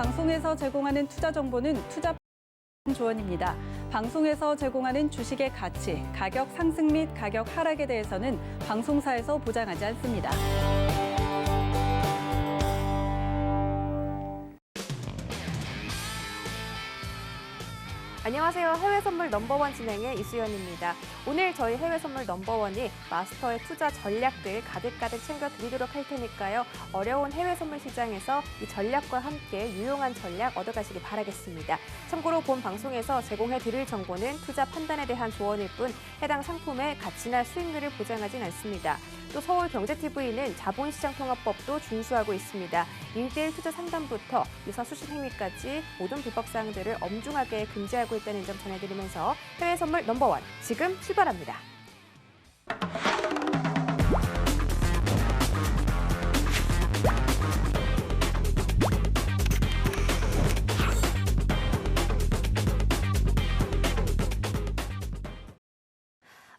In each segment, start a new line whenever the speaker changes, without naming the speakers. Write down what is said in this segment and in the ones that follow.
방송에서 제공하는 투자 정보는 투자 조언입니다. 방송에서 제공하는 주식의 가치, 가격 상승 및 가격 하락에 대해서는 방송사에서 보장하지 않습니다.
안녕하세요. 해외 선물 넘버원 진행의 이수연입니다. 오늘 저희 해외 선물 넘버원이 마스터의 투자 전략들 가득가득 챙겨드리도록 할 테니까요. 어려운 해외 선물 시장에서 이 전략과 함께 유용한 전략 얻어가시기 바라겠습니다. 참고로 본 방송에서 제공해드릴 정보는 투자 판단에 대한 조언일 뿐 해당 상품의 가치나 수익률을 보장하진 않습니다. 또 서울경제TV는 자본시장통합법도 준수하고 있습니다. 1:1 투자 상담부터 유사 수신 행위까지 모든 불법 사항들을 엄중하게 금지하고 있다는 점 전해드리면서 해외 선물 넘버원 지금 출발합니다.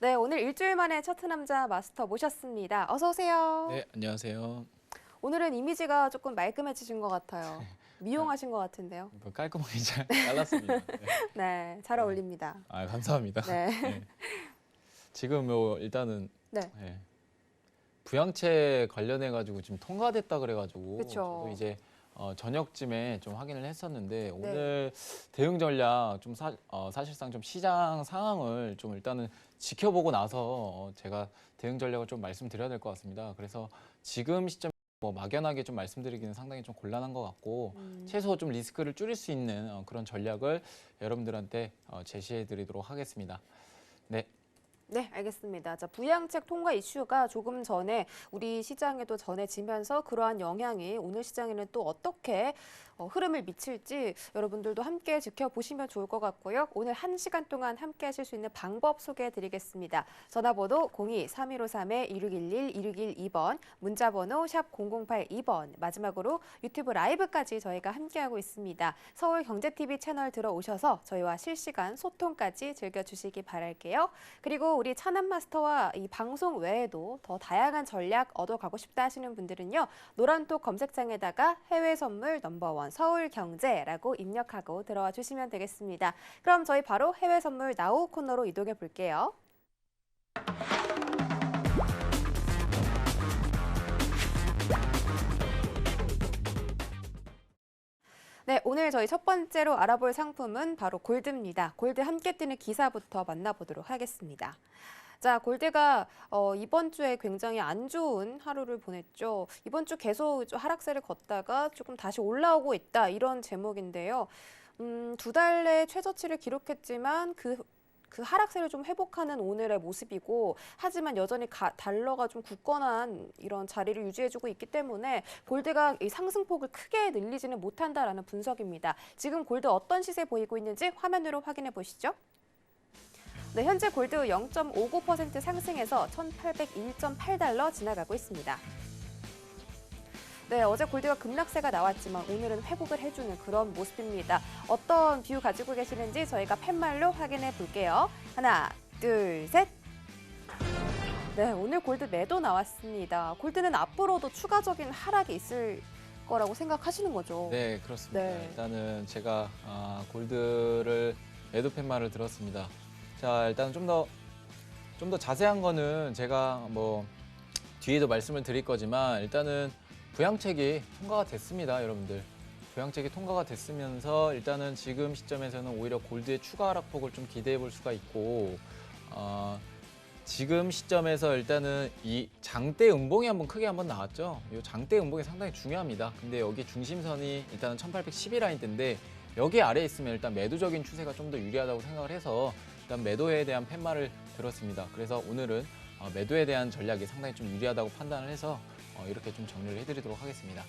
네, 오늘 일주일 만에 차트 남자 마스터 모셨습니다. 어서 오세요.
네, 안녕하세요.
오늘은 이미지가 조금 말끔해지신 것 같아요. 미용하신 것 같은데요.
깔끔하게 잘 잘랐습니다. 네.
네, 잘 어울립니다.
아, 감사합니다.
네.
네. 지금 일단은
네.
네. 부양책 관련해 가지고 지금 통과됐다 그래 가지고
그쵸.
저도 이제 저녁쯤에 좀 확인을 했었는데 오늘 대응 전략 좀 사실상 좀 시장 상황을 좀 일단은 지켜보고 나서 제가 대응 전략을 좀 말씀드려야 될 것 같습니다. 그래서 지금 시점 막연하게 좀 말씀드리기는 상당히 좀 곤란한 것 같고 최소 좀 리스크를 줄일 수 있는 그런 전략을 여러분들한테 제시해 드리도록 하겠습니다. 네.
네, 알겠습니다. 자, 부양책 통과 이슈가 조금 전에 우리 시장에도 전해지면서 그러한 영향이 오늘 시장에는 또 어떻게 흐름을 미칠지 여러분들도 함께 지켜보시면 좋을 것 같고요. 오늘 1시간 동안 함께 하실 수 있는 방법 소개해드리겠습니다. 전화번호 02-3153-2611, 2612번, 문자번호 샵 0082번, 마지막으로 유튜브 라이브까지 저희가 함께하고 있습니다. 서울경제TV 채널 들어오셔서 저희와 실시간 소통까지 즐겨주시기 바랄게요. 그리고 우리 차남 마스터와 이 방송 외에도 더 다양한 전략 얻어가고 싶다 하시는 분들은요. 노란톡 검색창에다가 해외 선물 넘버원 서울경제라고 입력하고 들어와 주시면 되겠습니다. 그럼 저희 바로 해외 선물 나우 코너로 이동해 볼게요. 네, 오늘 저희 첫 번째로 알아볼 상품은 바로 골드입니다. 골드 함께 뜨는 기사부터 만나보도록 하겠습니다. 자, 골드가 이번 주에 굉장히 안 좋은 하루를 보냈죠. 이번 주 계속 하락세를 걷다가 조금 다시 올라오고 있다 이런 제목인데요. 2달 내 최저치를 기록했지만 그 하락세를 좀 회복하는 오늘의 모습이고 하지만 여전히 달러가 좀 굳건한 이런 자리를 유지해주고 있기 때문에 골드가 이 상승폭을 크게 늘리지는 못한다라는 분석입니다. 지금 골드 어떤 시세 보이고 있는지 화면으로 확인해 보시죠. 네, 현재 골드 0.59% 상승해서 1,801.8달러 지나가고 있습니다. 네, 어제 골드가 급락세가 나왔지만 오늘은 회복을 해주는 그런 모습입니다. 어떤 뷰 가지고 계시는지 저희가 팻말로 확인해 볼게요. 하나, 둘, 셋. 네, 오늘 골드 매도 나왔습니다. 골드는 앞으로도 추가적인 하락이 있을 거라고 생각하시는 거죠?
네, 그렇습니다.
네.
일단은 제가 골드를 매도 팻말을 들었습니다. 자, 일단 좀 더 자세한 거는 제가 뒤에도 말씀을 드릴 거지만 일단은 부양책이 통과가 됐습니다, 여러분들. 부양책이 통과가 됐으면서 일단은 지금 시점에서는 오히려 골드의 추가 하락폭을 좀 기대해 볼 수가 있고 지금 시점에서 일단은 이 장대 음봉이 크게 한번 나왔죠. 이 장대 음봉이 상당히 중요합니다. 근데 여기 중심선이 일단은 1812 라인대인데 여기 아래에 있으면 일단 매도적인 추세가 좀 더 유리하다고 생각을 해서 일단 매도에 대한 팻말을 들었습니다. 그래서 오늘은 매도에 대한 전략이 상당히 좀 유리하다고 판단을 해서 이렇게 좀 정리를 해드리도록 하겠습니다.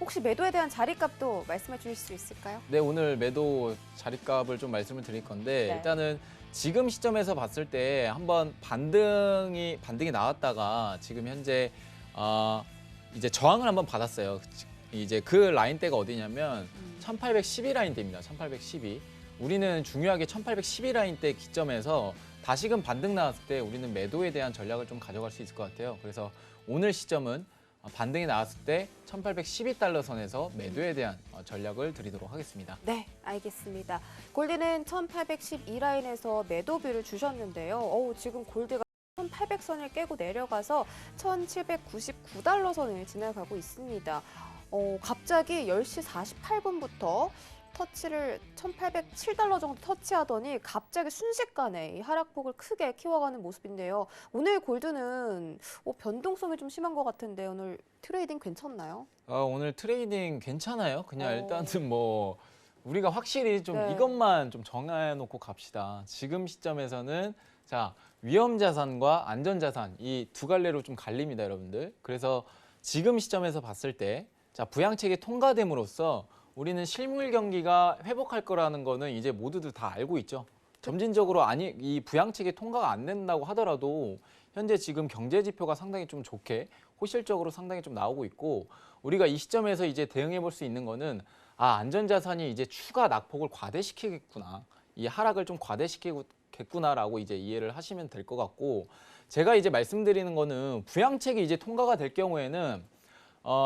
혹시 매도에 대한 자리값도 말씀해 주실 수 있을까요?
네, 오늘 매도 자리값을 좀 말씀을 드릴 건데
네.
일단은 지금 시점에서 봤을 때 한번 반등이 나왔다가 지금 현재 이제 저항을 한번 받았어요. 이제 그 라인대가 어디냐면 1812 라인대입니다. 1812. 우리는 중요하게 1812 라인대 기점에서 다시금 반등 나왔을 때 우리는 매도에 대한 전략을 좀 가져갈 수 있을 것 같아요. 그래서 오늘 시점은 반등이 나왔을 때 1812달러 선에서 매도에 대한 전략을 드리도록 하겠습니다.
네, 알겠습니다. 골드는 1812라인에서 매도뷰를 주셨는데요. 지금 골드가 1800선을 깨고 내려가서 1799달러 선을 지나가고 있습니다. 갑자기 10시 48분부터 터치를 1807달러 정도 터치하더니 갑자기 순식간에 이 하락폭을 크게 키워가는 모습인데요. 오늘 골드는 변동성이 좀 심한 것 같은데 오늘 트레이딩 괜찮나요?
오늘 트레이딩 괜찮아요. 그냥 일단은 뭐 우리가 확실히 좀
네.
이것만 좀 정해놓고 갑시다. 지금 시점에서는 자 위험 자산과 안전 자산 이 두 갈래로 좀 갈립니다, 여러분들. 그래서 지금 시점에서 봤을 때 자 부양책이 통과됨으로써 우리는 실물 경기가 회복할 거라는 거는 이제 모두들 다 알고 있죠. 점진적으로 이 부양책이 통과가 안 된다고 하더라도 현재 지금 경제 지표가 상당히 좀 좋게 호실적으로 상당히 좀 나오고 있고 우리가 이 시점에서 이제 대응해 볼 수 있는 거는 안전자산이 이제 추가 낙폭을 과대시키겠구나. 이 하락을 좀 과대시키겠구나라고 이제 이해를 하시면 될 것 같고 제가 이제 말씀드리는 거는 부양책이 이제 통과가 될 경우에는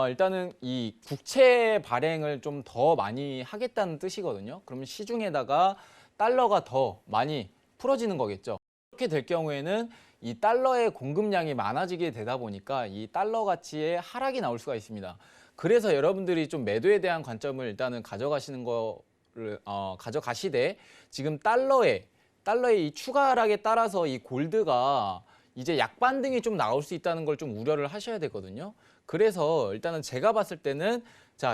일단은 이 국채 발행을 좀 더 많이 하겠다는 뜻이거든요. 그러면 시중에다가 달러가 더 많이 풀어지는 거겠죠. 그렇게 될 경우에는 이 달러의 공급량이 많아지게 되다 보니까 이 달러 가치의 하락이 나올 수가 있습니다. 그래서 여러분들이 좀 매도에 대한 관점을 일단은 가져가시는 거를 가져가시되 지금 달러의 이 추가 하락에 따라서 이 골드가 이제 약반등이 좀 나올 수 있다는 걸 좀 우려를 하셔야 되거든요. 그래서 일단은 제가 봤을 때는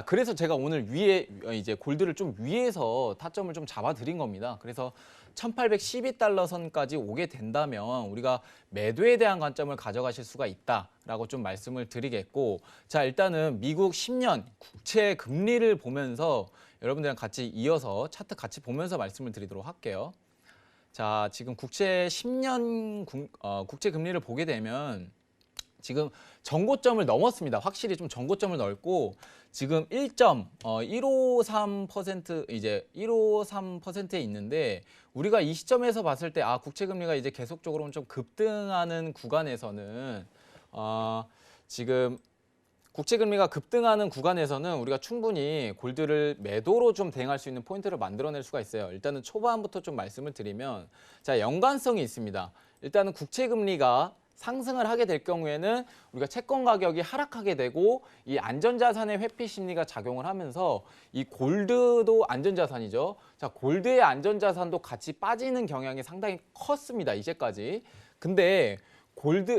그래서 제가 오늘 위에 이제 골드를 좀 위에서 타점을 좀 잡아드린 겁니다. 그래서 1812달러 선까지 오게 된다면 우리가 매도에 대한 관점을 가져가실 수가 있다라고 좀 말씀을 드리겠고 일단은 미국 10년 국채 금리를 보면서 여러분들이랑 같이 이어서 차트 같이 보면서 말씀을 드리도록 할게요. 자, 지금 국채 10년 국채 금리를 보게 되면 지금 전고점을 넘었습니다. 확실히 좀 전고점을 넘고 지금 1.153% 이제 153%에 있는데 우리가 이 시점에서 봤을 때 국채 금리가 이제 계속적으로 좀 급등하는 구간에서는 지금 국채 금리가 급등하는 구간에서는 우리가 충분히 골드를 매도로 좀 대응할 수 있는 포인트를 만들어낼 수가 있어요. 일단은 초반부터 좀 말씀을 드리면 연관성이 있습니다. 일단은 국채 금리가 상승을 하게 될 경우에는 우리가 채권 가격이 하락하게 되고 이 안전자산의 회피 심리가 작용을 하면서 이 골드도 안전자산이죠. 골드의 안전자산도 같이 빠지는 경향이 상당히 컸습니다. 이제까지. 근데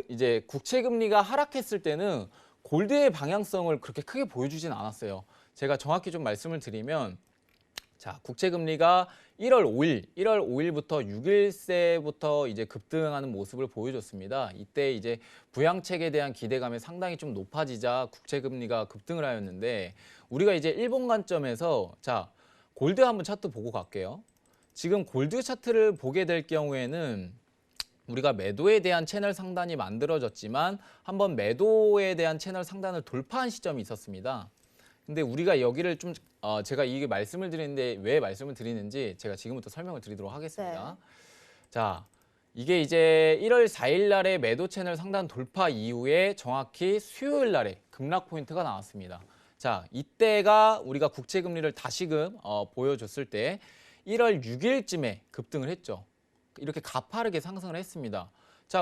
이제 국채 금리가 하락했을 때는 골드의 방향성을 그렇게 크게 보여주진 않았어요. 제가 정확히 좀 말씀을 드리면 국채 금리가 1월 5일부터 6일세부터 이제 급등하는 모습을 보여줬습니다. 이때 이제 부양책에 대한 기대감이 상당히 좀 높아지자 국채 금리가 급등을 하였는데 우리가 이제 일본 관점에서 골드 한번 차트 보고 갈게요. 지금 골드 차트를 보게 될 경우에는 우리가 매도에 대한 채널 상단이 만들어졌지만 한번 매도에 대한 채널 상단을 돌파한 시점이 있었습니다. 근데 우리가 여기를 좀 제가 이게 말씀을 드리는데 왜 말씀을 드리는지 제가 지금부터 설명을 드리도록 하겠습니다. 네. 이게 이제 1월 4일 날에 매도 채널 상단 돌파 이후에 정확히 수요일 날에 급락 포인트가 나왔습니다. 이때가 우리가 국채 금리를 다시금 보여줬을 때 1월 6일쯤에 급등을 했죠. 이렇게 가파르게 상승을 했습니다.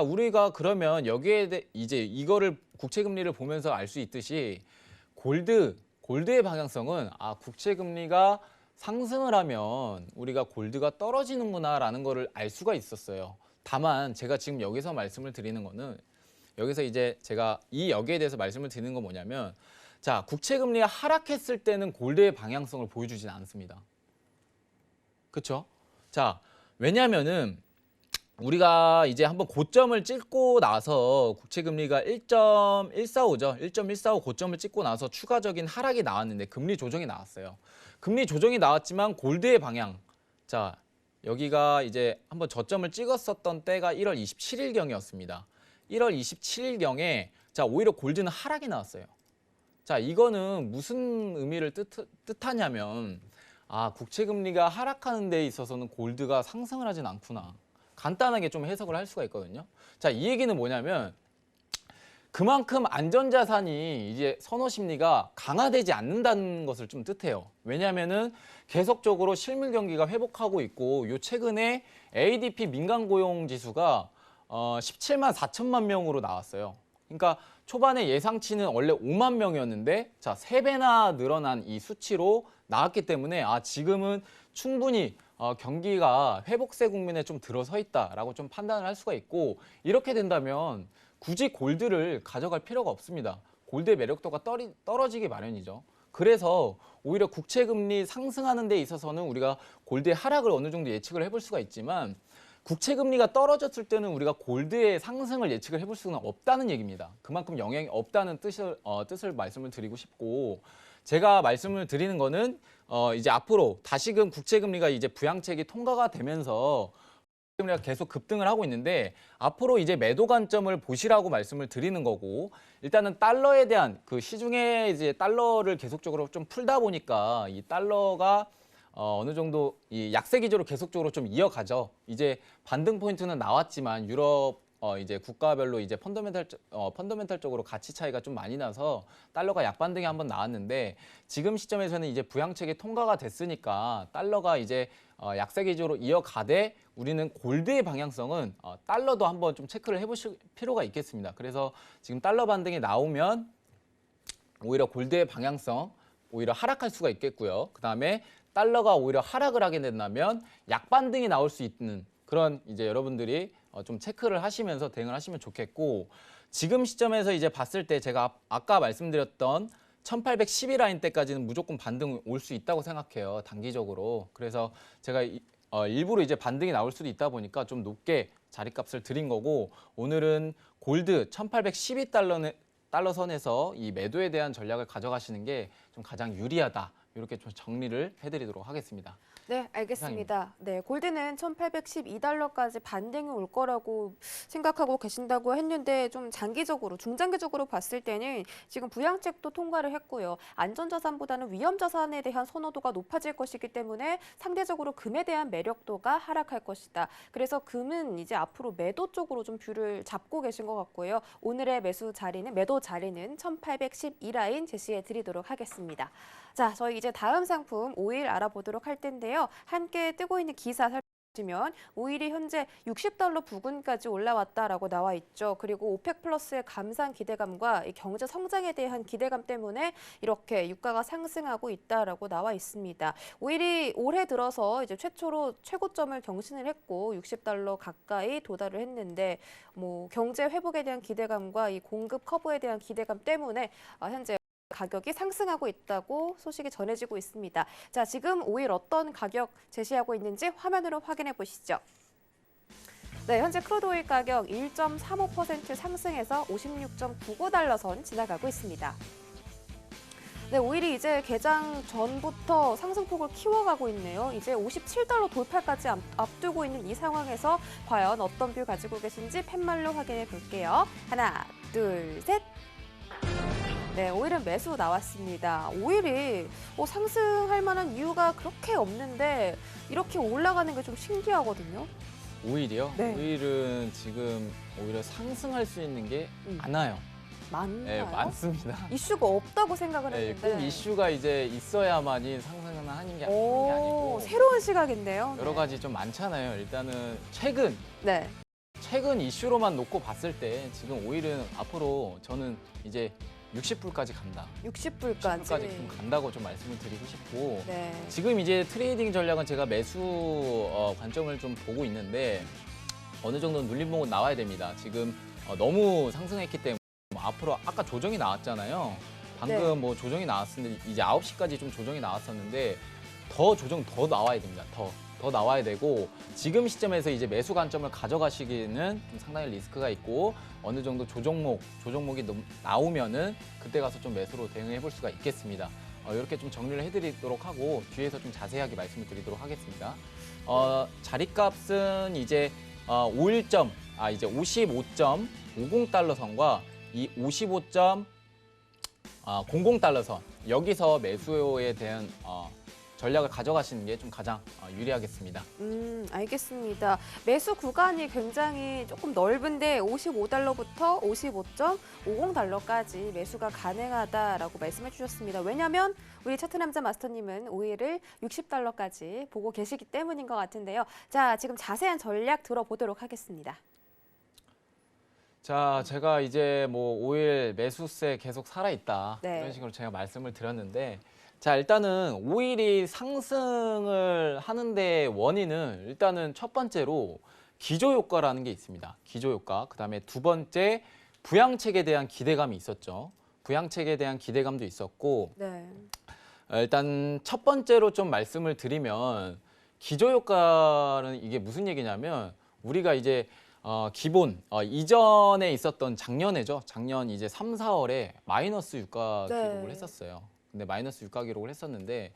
우리가 그러면 여기에 이제 이거를 국채 금리를 보면서 알 수 있듯이 골드의 방향성은 국채 금리가 상승을 하면 우리가 골드가 떨어지는구나라는 거를 알 수가 있었어요. 다만 제가 지금 여기서 말씀을 드리는 거는 여기서 이제 제가 여기에 대해서 말씀을 드리는 건 뭐냐면 국채 금리가 하락했을 때는 골드의 방향성을 보여주진 않습니다. 그렇죠? 왜냐면은 우리가 이제 한번 고점을 찍고 나서 국채 금리가 1.145죠. 1.145 고점을 찍고 나서 추가적인 하락이 나왔는데 금리 조정이 나왔어요. 금리 조정이 나왔지만 골드의 방향. 여기가 이제 한번 저점을 찍었었던 때가 1월 27일경이었습니다. 1월 27일경에 오히려 골드는 하락이 나왔어요. 이거는 무슨 의미를 뜻하냐면 국채 금리가 하락하는 데 있어서는 골드가 상승을 하진 않구나. 간단하게 좀 해석을 할 수가 있거든요. 이 얘기는 뭐냐면 그만큼 안전자산이 이제 선호 심리가 강화되지 않는다는 것을 좀 뜻해요. 왜냐하면은 계속적으로 실물 경기가 회복하고 있고 요 최근에 ADP 민간 고용 지수가 17만 4천만 명으로 나왔어요. 그러니까 초반에 예상치는 원래 5만 명이었는데 자, 3배나 늘어난 이 수치로 나왔기 때문에 지금은 충분히 경기가 회복세 국면에 좀 들어서 있다라고 좀 판단을 할 수가 있고 이렇게 된다면 굳이 골드를 가져갈 필요가 없습니다. 골드의 매력도가 떨어지기 마련이죠. 그래서 오히려 국채금리 상승하는 데 있어서는 우리가 골드의 하락을 어느 정도 예측을 해볼 수가 있지만 국채금리가 떨어졌을 때는 우리가 골드의 상승을 예측을 해볼 수는 없다는 얘기입니다. 그만큼 영향이 없다는 뜻을 말씀을 드리고 싶고 제가 말씀을 드리는 거는 이제 앞으로 다시금 국채금리가 이제 부양책이 통과가 되면서 금리가 계속 급등을 하고 있는데 앞으로 이제 매도 관점을 보시라고 말씀을 드리는 거고 일단은 달러에 대한 그 시중에 이제 달러를 계속적으로 좀 풀다 보니까 이 달러가 어느 정도 이 약세 기조로 계속적으로 좀 이어가죠. 이제 반등 포인트는 나왔지만 유럽 이제 국가별로 이제 펀더멘탈적으로 가치 차이가 좀 많이 나서 달러가 약반등이 한번 나왔는데 지금 시점에서는 이제 부양책이 통과가 됐으니까 달러가 이제 약세 기조로 이어가되 우리는 골드의 방향성은 달러도 한번 좀 체크를 해보실 필요가 있겠습니다. 그래서 지금 달러 반등이 나오면 오히려 골드의 방향성 오히려 하락할 수가 있겠고요. 그다음에 달러가 오히려 하락을 하게 된다면 약반등이 나올 수 있는 그런 이제 여러분들이 좀 체크를 하시면서 대응을 하시면 좋겠고 지금 시점에서 이제 봤을 때 제가 아까 말씀드렸던 1812 라인 때까지는 무조건 반등 올 수 있다고 생각해요. 단기적으로. 그래서 제가 일부러 이제 반등이 나올 수도 있다 보니까 좀 높게 자리값을 드린 거고 오늘은 골드 1812달러 선에서 이 매도에 대한 전략을 가져가시는 게 좀 가장 유리하다. 이렇게 좀 정리를 해드리도록 하겠습니다.
네, 알겠습니다. 네, 골드는 1812달러까지 반등이 올 거라고 생각하고 계신다고 했는데 좀 장기적으로, 중장기적으로 봤을 때는 지금 부양책도 통과를 했고요. 안전자산보다는 위험자산에 대한 선호도가 높아질 것이기 때문에 상대적으로 금에 대한 매력도가 하락할 것이다. 그래서 금은 이제 앞으로 매도 쪽으로 좀 뷰를 잡고 계신 것 같고요. 오늘의 매도 자리는 1812라인 제시해 드리도록 하겠습니다. 자, 저희 이제 다음 상품 오일 알아보도록 할 텐데요. 함께 뜨고 있는 기사 살펴보시면 오일이 현재 60달러 부근까지 올라왔다라고 나와 있죠. 그리고 오펙 플러스의 감산 기대감과 경제 성장에 대한 기대감 때문에 이렇게 유가가 상승하고 있다라고 나와 있습니다. 오일이 올해 들어서 이제 최초로 최고점을 경신을 했고 60달러 가까이 도달을 했는데 경제 회복에 대한 기대감과 이 공급 커브에 대한 기대감 때문에 현재 가격이 상승하고 있다고 소식이 전해지고 있습니다. 자, 지금 오일 어떤 가격 제시하고 있는지 화면으로 확인해 보시죠. 네, 현재 크루드 오일 가격 1.35% 상승해서 56.99달러 선 지나가고 있습니다. 네, 오일이 이제 개장 전부터 상승폭을 키워가고 있네요. 이제 57달러 돌파까지 앞두고 있는 이 상황에서 과연 어떤 뷰 가지고 계신지 팻말로 확인해 볼게요. 하나, 둘, 셋. 네, 오일은 매수 나왔습니다. 오일이 상승할 만한 이유가 그렇게 없는데 이렇게 올라가는 게 좀 신기하거든요.
오일이요?
네.
오일은 지금 오히려 상승할 수 있는 게 많아요.
많나요?
네, 많습니다.
이슈가 없다고 생각을
네,
했는데.
꼭 이슈가 이제 있어야만이 상승을 하는 게 아니고
새로운 시각인데요.
여러 가지 좀 많잖아요. 일단은 최근 이슈로만 놓고 봤을 때 지금 오일은 앞으로 저는 이제 60불까지 간다.
60불까지
좀 간다고 좀 말씀을 드리고 싶고
네.
지금 이제 트레이딩 전략은 제가 매수 관점을 좀 보고 있는데 어느 정도 눌림목은 나와야 됩니다. 지금 너무 상승했기 때문에 앞으로 아까 조정이 나왔잖아요. 방금
네.
조정이 나왔었는데 이제 9시까지 좀 조정이 나왔었는데 더 나와야 됩니다. 더 나와야 되고 지금 시점에서 이제 매수 관점을 가져가시기는 좀 상당히 리스크가 있고 어느 정도 조정목이 나오면은 그때 가서 좀 매수로 대응해 볼 수가 있겠습니다. 이렇게 좀 정리를 해드리도록 하고 뒤에서 좀 자세하게 말씀을 드리도록 하겠습니다. 자리값은 이제 55.50달러 선과 이 55.00달러 선 여기서 매수에 대한 전략을 가져가시는 게 좀 가장 유리하겠습니다.
알겠습니다. 매수 구간이 굉장히 조금 넓은데 55달러부터 55.50달러까지 매수가 가능하다라고 말씀해 주셨습니다. 왜냐하면 우리 차트 남자 마스터님은 오일을 60달러까지 보고 계시기 때문인 것 같은데요. 자, 지금 자세한 전략 들어보도록 하겠습니다.
자, 제가 이제 뭐 오일 매수세 계속 살아있다
네.
이런 식으로 제가 말씀을 드렸는데, 자, 일단은 오일이 상승을 하는데 원인은 일단은 첫 번째로 기조효과라는 게 있습니다. 기조효과. 그다음에 두 번째 부양책에 대한 기대감이 있었죠. 부양책에 대한 기대감도 있었고,
네.
일단 첫 번째로 좀 말씀을 드리면 기조효과는 이게 무슨 얘기냐면, 우리가 이제 기본 이전에 있었던 작년에죠. 작년 이제 3, 4월에 마이너스 유가
네.
기록을 했었어요. 근데 마이너스 유가 기록을 했었는데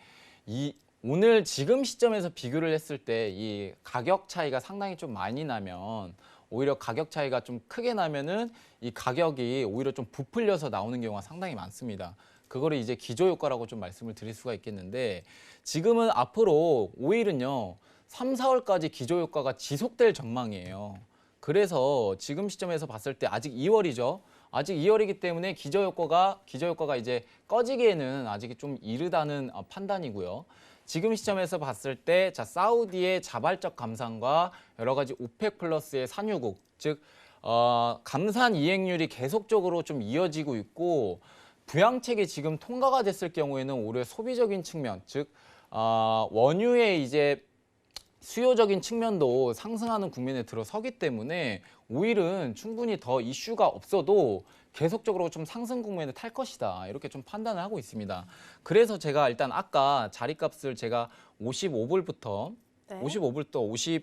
오늘 지금 시점에서 비교를 했을 때 이 가격 차이가 상당히 좀 많이 나면, 오히려 가격 차이가 좀 크게 나면은 이 가격이 오히려 좀 부풀려서 나오는 경우가 상당히 많습니다. 그거를 이제 기조효과라고 좀 말씀을 드릴 수가 있겠는데, 지금은 앞으로 오일은요 3, 4월까지 기조효과가 지속될 전망이에요. 그래서 지금 시점에서 봤을 때 아직 2월이죠. 아직 2월이기 때문에 기저효과가 이제 꺼지기에는 아직 좀 이르다는 판단이고요. 지금 시점에서 봤을 때 자, 사우디의 자발적 감산과 여러 가지 오펙 플러스의 산유국, 즉 감산 이행률이 계속적으로 좀 이어지고 있고, 부양책이 지금 통과가 됐을 경우에는 오히려 소비적인 측면, 즉 원유의 이제 수요적인 측면도 상승하는 국면에 들어서기 때문에 오일은 충분히 더 이슈가 없어도 계속적으로 좀 상승 국면에 탈 것이다, 이렇게 좀 판단을 하고 있습니다. 그래서 제가 일단 아까 자리값을 제가 55불부터
네.
55불부터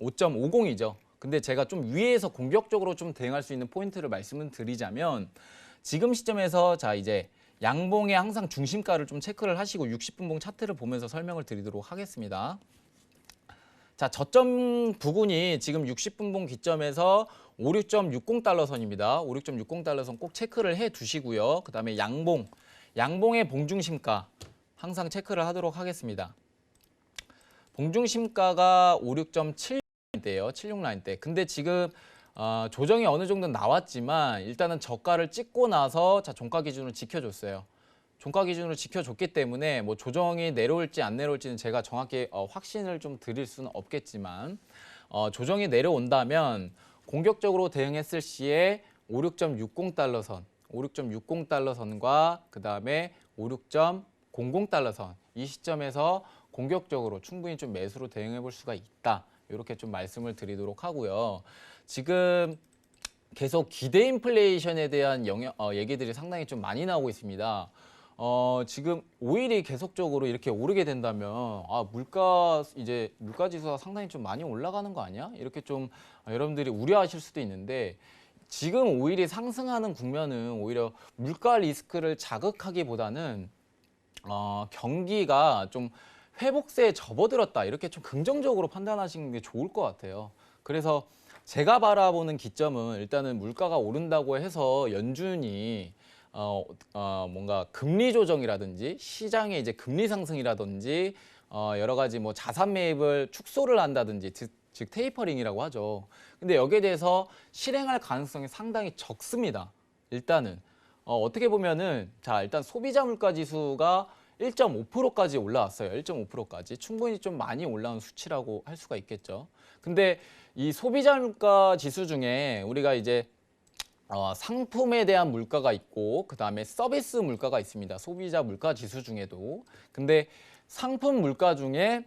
55.50이죠. 근데 제가 좀 위에서 공격적으로 좀 대응할 수 있는 포인트를 말씀을 드리자면, 지금 시점에서 자 이제 양봉의 항상 중심가를 좀 체크를 하시고 60분봉 차트를 보면서 설명을 드리도록 하겠습니다. 자, 저점 부근이 지금 60분봉 기점에서 56.60달러 선입니다. 56.60달러 선 꼭 체크를 해 두시고요. 그다음에 양봉의 봉중심가 항상 체크를 하도록 하겠습니다. 봉중심가가 56.76라인대예요. 76라인대. 근데 지금 조정이 어느 정도 나왔지만 일단은 저가를 찍고 나서 자, 종가 기준을 지켜줬어요. 종가 기준으로 지켜줬기 때문에 뭐 조정이 내려올지 안 내려올지는 제가 정확히 확신을 좀 드릴 수는 없겠지만, 조정이 내려온다면 공격적으로 대응했을 시에 56.60달러 선, 56.60달러 선과 그다음에 56.00달러 선, 이 시점에서 공격적으로 충분히 좀 매수로 대응해 볼 수가 있다, 이렇게 좀 말씀을 드리도록 하고요. 지금 계속 기대 인플레이션에 대한 얘기들이 상당히 좀 많이 나오고 있습니다. 지금 오일이 계속적으로 이렇게 오르게 된다면 물가 지수가 상당히 좀 많이 올라가는 거 아니야? 이렇게 좀 여러분들이 우려하실 수도 있는데, 지금 오일이 상승하는 국면은 오히려 물가 리스크를 자극하기보다는 경기가 좀 회복세에 접어들었다, 이렇게 좀 긍정적으로 판단하시는 게 좋을 것 같아요. 그래서 제가 바라보는 기점은 일단은 물가가 오른다고 해서 연준이 뭔가 금리 조정이라든지 시장의 이제 금리 상승이라든지 여러 가지 뭐 자산 매입을 축소를 한다든지, 즉 테이퍼링이라고 하죠. 근데 여기에 대해서 실행할 가능성이 상당히 적습니다. 일단은 어떻게 보면은 자, 일단 소비자 물가 지수가 1.5%까지 올라왔어요. 1.5%까지 충분히 좀 많이 올라온 수치라고 할 수가 있겠죠. 근데 이 소비자 물가 지수 중에 우리가 이제 상품에 대한 물가가 있고 그다음에 서비스 물가가 있습니다. 소비자 물가 지수 중에도. 근데 상품 물가 중에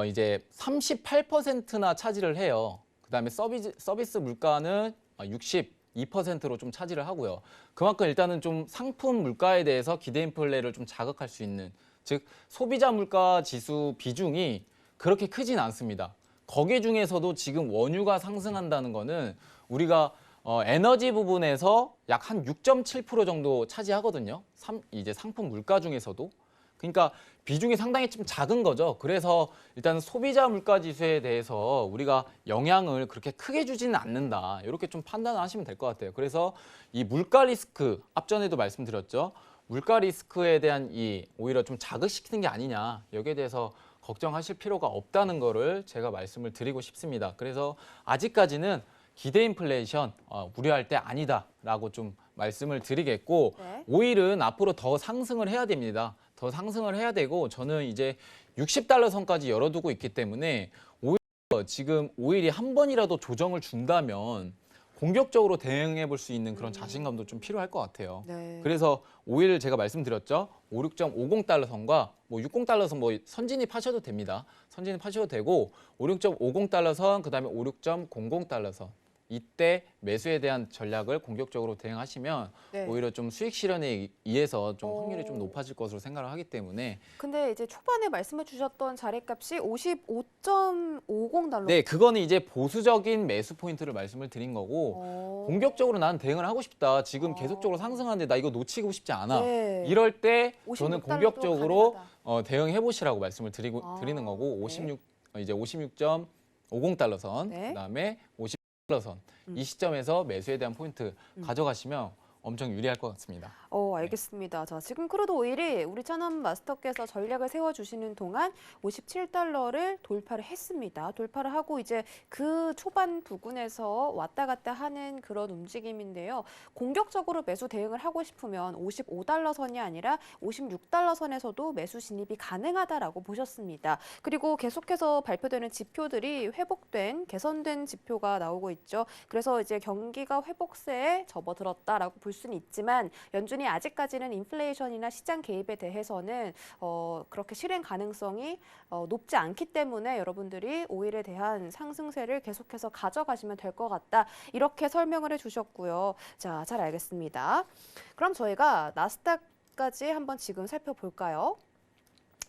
이제 38%나 차지를 해요. 그다음에 서비스 물가는 62%로 좀 차지를 하고요. 그만큼 일단은 좀 상품 물가에 대해서 기대 인플레를 좀 자극할 수 있는, 즉 소비자 물가 지수 비중이 그렇게 크진 않습니다. 거기 중에서도 지금 원유가 상승한다는 거는 우리가 에너지 부분에서 약 한 6.7% 정도 차지하거든요. 이제 상품 물가 중에서도. 그러니까 비중이 상당히 좀 작은 거죠. 그래서 일단 소비자 물가 지수에 대해서 우리가 영향을 그렇게 크게 주지는 않는다, 이렇게 좀 판단을 하시면 될 것 같아요. 그래서 이 물가 리스크, 앞전에도 말씀드렸죠. 물가 리스크에 대한 오히려 좀 자극시키는 게 아니냐, 여기에 대해서 걱정하실 필요가 없다는 거를 제가 말씀을 드리고 싶습니다. 그래서 아직까지는 기대 인플레이션 우려할 때 아니다라고 좀 말씀을 드리겠고,
네.
오일은 앞으로 더 상승을 해야 됩니다. 더 상승을 해야 되고, 저는 이제 60달러 선까지 열어두고 있기 때문에 오히려 지금 오일이 한 번이라도 조정을 준다면 공격적으로 대응해 볼 수 있는 그런 자신감도 좀 필요할 것 같아요.
네.
그래서 오일 제가 말씀드렸죠. 56.50달러 선과 60달러 선 선진입하셔도 됩니다. 선진입하셔도 되고 56.50달러 선, 그다음에 56.00달러 선. 이때 매수에 대한 전략을 공격적으로 대응하시면
네.
오히려 좀 수익 실현에 의해서 좀 확률이 좀
오.
높아질 것으로 생각을 하기 때문에,
근데 이제 초반에 말씀해 주셨던 자리값이 55.50달러.
네, 그거는 이제 보수적인 매수 포인트를 말씀을 드린 거고, 공격적으로 나는 대응을 하고 싶다. 지금 계속적으로 상승하는데 나 이거 놓치고 싶지 않아.
네.
이럴 때
56달러도
저는 공격적으로
가능하다.
대응해 보시라고 말씀을 드리는 거고,
네.
이제 56.50달러 선,
네.
그다음에 50달러 선. 이 시점에서 매수에 대한 포인트 가져가시면 엄청 유리할 것 같습니다.
알겠습니다. 자, 지금 크루드 오일이 우리 차남 마스터께서 전략을 세워주시는 동안 57달러를 돌파를 했습니다. 돌파를 하고 이제 그 초반 부근에서 왔다 갔다 하는 그런 움직임인데요. 공격적으로 매수 대응을 하고 싶으면 55달러 선이 아니라 56달러 선에서도 매수 진입이 가능하다라고 보셨습니다. 그리고 계속해서 발표되는 지표들이 회복된, 개선된 지표가 나오고 있죠. 그래서 이제 경기가 회복세에 접어들었다라고 볼 수는 있지만 연준이 아직까지는 인플레이션이나 시장 개입에 대해서는 그렇게 실행 가능성이 높지 않기 때문에 여러분들이 오일에 대한 상승세를 계속해서 가져가시면 될 것 같다. 이렇게 설명을 해주셨고요. 자, 잘 알겠습니다. 그럼 저희가 나스닥까지 한번 지금 살펴볼까요?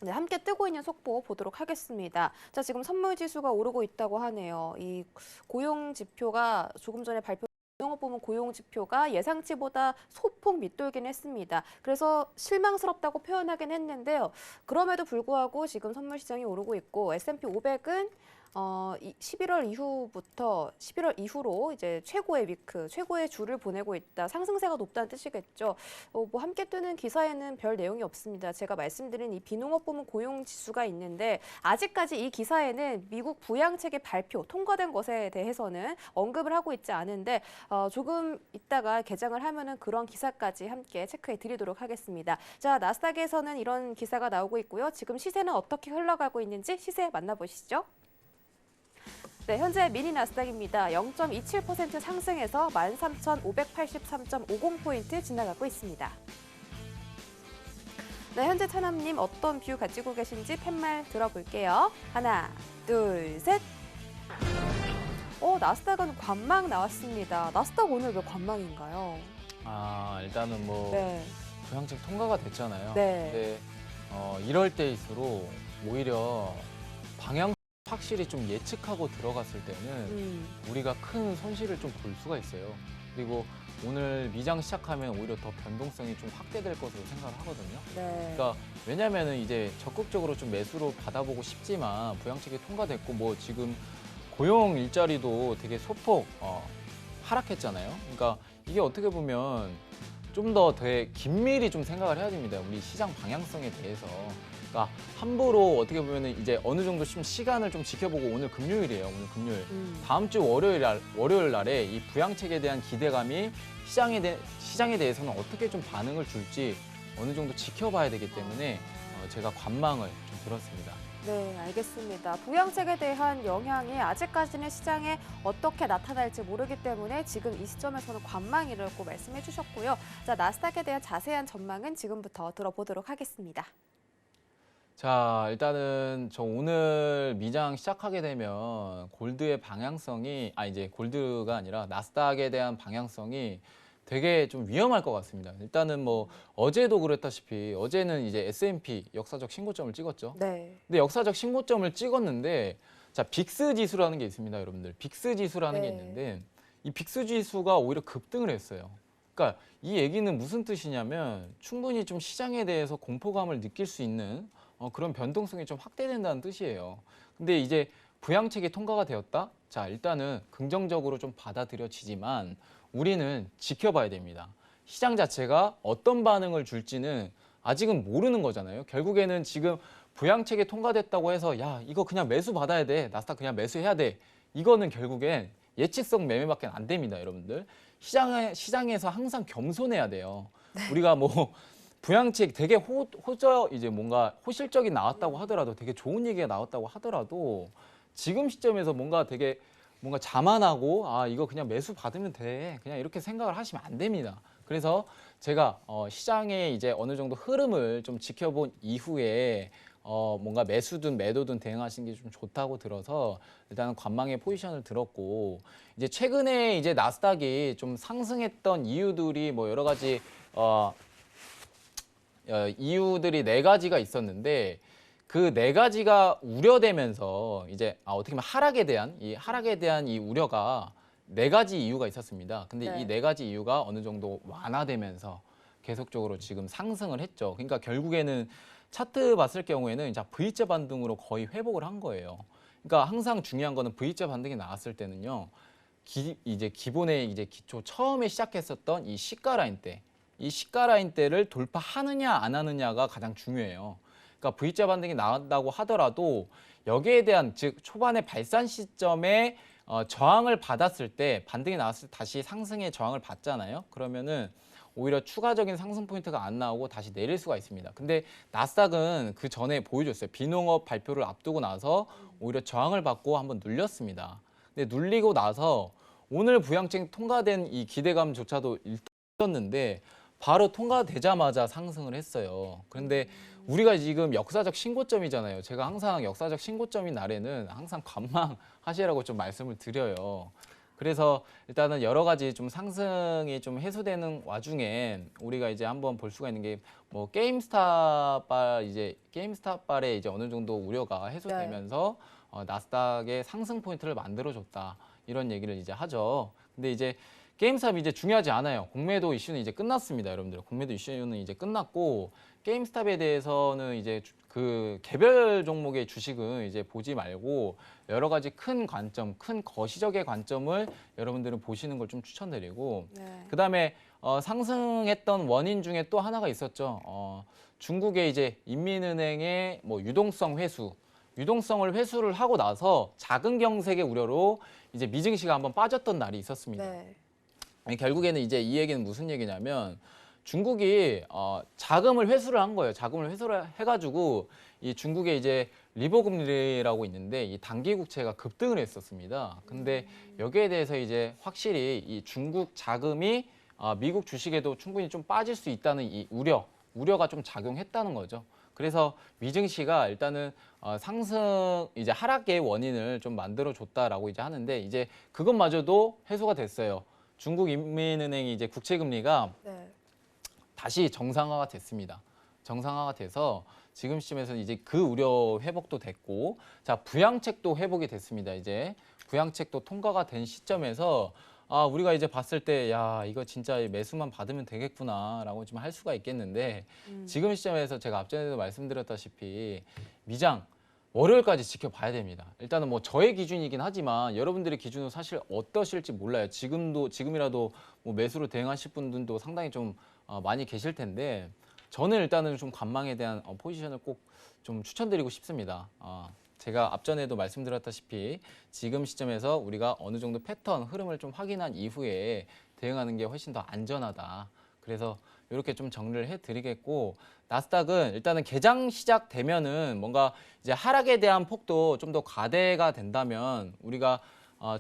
네, 함께 뜨고 있는 속보 보도록 하겠습니다. 자, 지금 선물 지수가 오르고 있다고 하네요. 이 고용 지표가 조금 전에 농업부문 고용 지표가 예상치보다 소폭 밑돌긴 했습니다. 그래서 실망스럽다고 표현하긴 했는데요. 그럼에도 불구하고 지금 선물 시장이 오르고 있고 S&P 500은 11월 이후로 이제 최고의 주를 보내고 있다. 상승세가 높다는 뜻이겠죠. 뭐 함께 뜨는 기사에는 별 내용이 없습니다. 제가 말씀드린 이 비농업부문 고용 지수가 있는데 아직까지 이 기사에는 미국 부양책의 발표 통과된 것에 대해서는 언급을 하고 있지 않은데 조금 이따가 개장을 하면은 그런 기사까지 함께 체크해 드리도록 하겠습니다. 자, 나스닥에서는 이런 기사가 나오고 있고요. 지금 시세는 어떻게 흘러가고 있는지 시세 만나보시죠. 네, 현재 미니 나스닥입니다. 0.27% 상승해서 13,583.50포인트 지나가고 있습니다. 네, 현재 차남님 어떤 뷰 가지고 계신지 팻말 들어볼게요. 하나, 둘, 셋. 나스닥은 관망 나왔습니다. 나스닥 오늘 왜 관망인가요?
일단은
네.
부양책 통과가 됐잖아요.
네.
근데 이럴 때일수록 오히려 방향 확실히 좀 예측하고 들어갔을 때는 우리가 큰 손실을 좀 볼 수가 있어요. 그리고 오늘 미장 시작하면 오히려 더 변동성이 좀 확대될 것으로 생각을 하거든요.
네.
그러니까 왜냐면은 이제 적극적으로 좀 매수로 받아보고 싶지만 부양책이 통과됐고 지금 고용 일자리도 되게 소폭 하락했잖아요. 그러니까 이게 어떻게 보면 좀 더 되게 긴밀히 좀 생각을 해야 됩니다. 우리 시장 방향성에 대해서. 그러니까 함부로 어떻게 보면은 이제 어느 정도 좀 시간을 좀 지켜보고 오늘 금요일이에요. 오늘 금요일. 다음 주 월요일 날에 이 부양책에 대한 기대감이 시장에 대해서는 어떻게 좀 반응을 줄지 어느 정도 지켜봐야 되기 때문에 제가 관망을 좀 들었습니다.
네, 알겠습니다. 부양책에 대한 영향이 아직까지는 시장에 어떻게 나타날지 모르기 때문에 지금 이 시점에서는 관망이라고 말씀해 주셨고요. 자, 나스닥에 대한 자세한 전망은 지금부터 들어보도록 하겠습니다.
자, 일단은 저 오늘 미장 시작하게 되면 골드의 방향성이 이제 골드가 아니라 나스닥에 대한 방향성이 되게 좀 위험할 것 같습니다. 일단은 어제도 그랬다시피 어제는 이제 S&P 역사적 신고점을 찍었죠.
네.
근데 역사적 신고점을 찍었는데 자, 빅스 지수라는 게 있습니다, 여러분들. 빅스 지수라는 게
네.
있는데 이 빅스 지수가 오히려 급등을 했어요. 그러니까 이 얘기는 무슨 뜻이냐면 충분히 좀 시장에 대해서 공포감을 느낄 수 있는 그런 변동성이 좀 확대된다는 뜻이에요. 근데 이제 부양책이 통과가 되었다? 자, 일단은 긍정적으로 좀 받아들여지지만 우리는 지켜봐야 됩니다. 시장 자체가 어떤 반응을 줄지는 아직은 모르는 거잖아요. 결국에는 지금 부양책이 통과됐다고 해서 야 이거 그냥 매수 받아야 돼. 나스닥 그냥 매수해야 돼. 이거는 결국엔 예측성 매매밖에 안 됩니다, 여러분들. 시장에서 항상 겸손해야 돼요. 우리가 뭐 부양책 되게 이제 뭔가 호실적이 나왔다고 하더라도 되게 좋은 얘기가 나왔다고 하더라도 지금 시점에서 뭔가 자만하고 아 이거 그냥 매수 받으면 돼 그냥 이렇게 생각을 하시면 안 됩니다. 그래서 제가 시장의 이제 어느 정도 흐름을 좀 지켜본 이후에 뭔가 매수든 매도든 대응하시는 게 좀 좋다고 들어서 일단은 관망의 포지션을 들었고 이제 최근에 이제 나스닥이 좀 상승했던 이유들이 뭐 여러 가지 이유들이 네 가지가 있었는데 그 네 가지가 우려되면서 이제 어떻게 보면 하락에 대한 이 우려가 네 가지 이유가 있었습니다. 근데
네.
이 네 가지 이유가 어느 정도 완화되면서 계속적으로 지금 상승을 했죠. 그러니까 결국에는 차트 봤을 경우에는 이제 V자 반등으로 거의 회복을 한 거예요. 그러니까 항상 중요한 거는 V자 반등이 나왔을 때는요. 이제 기본의 이제 기초 처음에 시작했었던 이 시가 라인 대를 돌파하느냐 안 하느냐가 가장 중요해요. 그러니까 V자 반등이 나온다고 하더라도 여기에 대한 즉 초반에 발산 시점에 저항을 받았을 때 반등이 나왔을 때 다시 상승의 저항을 받잖아요. 그러면은 오히려 추가적인 상승 포인트가 안 나오고 다시 내릴 수가 있습니다. 근데 나스닥은 그 전에 보여줬어요. 비농업 발표를 앞두고 나서 오히려 저항을 받고 한번 눌렸습니다. 근데 눌리고 나서 오늘 부양책 통과된 이 기대감조차도 있었는데 바로 통과되자마자 상승을 했어요. 그런데 우리가 지금 역사적 신고점이잖아요. 제가 항상 역사적 신고점인 날에는 항상 관망하시라고 좀 말씀을 드려요. 그래서 일단은 여러 가지 좀 상승이 좀 해소되는 와중에 우리가 이제 한번 볼 수가 있는 게 뭐 게임스탑발의 이제 어느 정도 우려가 해소되면서 나스닥의 상승 포인트를 만들어줬다 이런 얘기를 이제 하죠. 근데 이제 게임스탑이 이제 중요하지 않아요. 공매도 이슈는 이제 끝났습니다, 여러분들. 공매도 이슈는 이제 끝났고 게임스탑에 대해서는 이제 그 개별 종목의 주식은 이제 보지 말고 여러 가지 큰 관점, 큰 거시적의 관점을 여러분들은 보시는 걸 좀 추천드리고 그다음에 상승했던 원인 중에 또 하나가 있었죠. 중국의 이제 인민은행의 뭐 유동성을 회수를 하고 나서 작은 경색의 우려로 이제 미증시가 한번 빠졌던 날이 있었습니다. 결국에는 이제 이 얘기는 무슨 얘기냐면 중국이 자금을 회수를 한 거예요. 자금을 회수를 해가지고 이 중국의 이제 리버 금리라고 있는데 이 단기 국채가 급등을 했었습니다. 근데 여기에 대해서 이제 확실히 이 중국 자금이 미국 주식에도 충분히 좀 빠질 수 있다는 이 우려가 좀 작용했다는 거죠. 그래서 미증시가 일단은 상승 이제 하락의 원인을 좀 만들어 줬다라고 이제 하는데 이제 그것마저도 해소가 됐어요. 중국 인민은행이 이제 국채 금리가 다시 정상화가 됐습니다. 정상화가 돼서 지금 시점에서는 이제 그 우려 회복도 됐고, 자 부양책도 회복이 됐습니다. 이제 부양책도 통과가 된 시점에서 우리가 이제 봤을 때 야 이거 진짜 매수만 받으면 되겠구나라고 좀 할 수가 있겠는데 지금 시점에서 제가 앞전에도 말씀드렸다시피 미장 월요일까지 지켜봐야 됩니다. 일단은 뭐 저의 기준이긴 하지만 여러분들의 기준은 사실 어떠실지 몰라요. 지금이라도 뭐 매수로 대응하실 분들도 상당히 좀 많이 계실 텐데 저는 일단은 좀 관망에 대한 포지션을 꼭 좀 추천드리고 싶습니다. 제가 앞전에도 말씀드렸다시피 지금 시점에서 우리가 어느 정도 패턴 흐름을 좀 확인한 이후에 대응하는 게 훨씬 더 안전하다. 그래서 이렇게 좀 정리를 해드리겠고 나스닥은 일단은 개장 시작되면은 뭔가 이제 하락에 대한 폭도 좀 더 과대가 된다면 우리가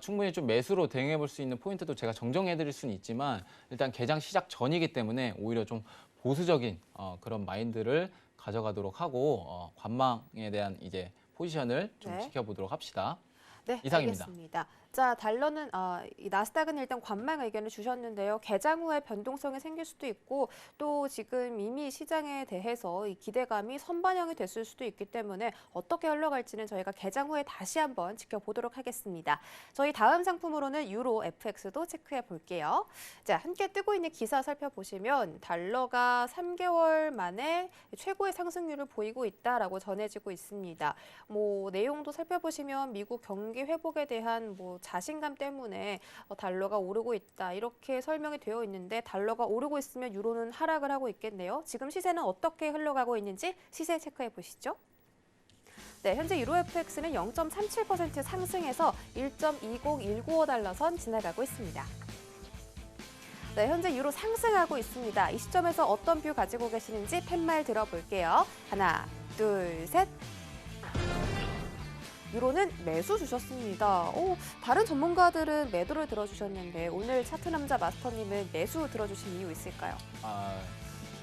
충분히 좀 매수로 대응해 볼 수 있는 포인트도 제가 정정해 드릴 수는 있지만 일단 개장 시작 전이기 때문에 오히려 좀 보수적인 그런 마인드를 가져가도록 하고 관망에 대한 이제 포지션을 좀 지켜보도록 합시다.
네,
이상입니다.
알겠습니다. 자, 달러는 이 나스닥은 일단 관망 의견을 주셨는데요. 개장 후에 변동성이 생길 수도 있고 또 지금 이미 시장에 대해서 이 기대감이 선반영이 됐을 수도 있기 때문에 어떻게 흘러갈지는 저희가 개장 후에 다시 한번 지켜보도록 하겠습니다. 저희 다음 상품으로는 유로 FX도 체크해 볼게요. 자, 함께 뜨고 있는 기사 살펴보시면 달러가 3개월 만에 최고의 상승률을 보이고 있다라고 전해지고 있습니다. 뭐 내용도 살펴보시면 미국 경기 회복에 대한 뭐 자신감 때문에 달러가 오르고 있다 이렇게 설명이 되어 있는데 달러가 오르고 있으면 유로는 하락을 하고 있겠네요. 지금 시세는 어떻게 흘러가고 있는지 시세 체크해 보시죠. 네, 현재 유로 FX는 0.37% 상승해서 1.20195달러 선 지나가고 있습니다. 네, 현재 유로 상승하고 있습니다. 이 시점에서 어떤 뷰 가지고 계시는지 팻말 들어볼게요. 하나, 둘, 셋. 유로는 매수 주셨습니다. 다른 전문가들은 매도를 들어주셨는데 오늘 차트 남자 마스터님은 매수 들어주신 이유 있을까요?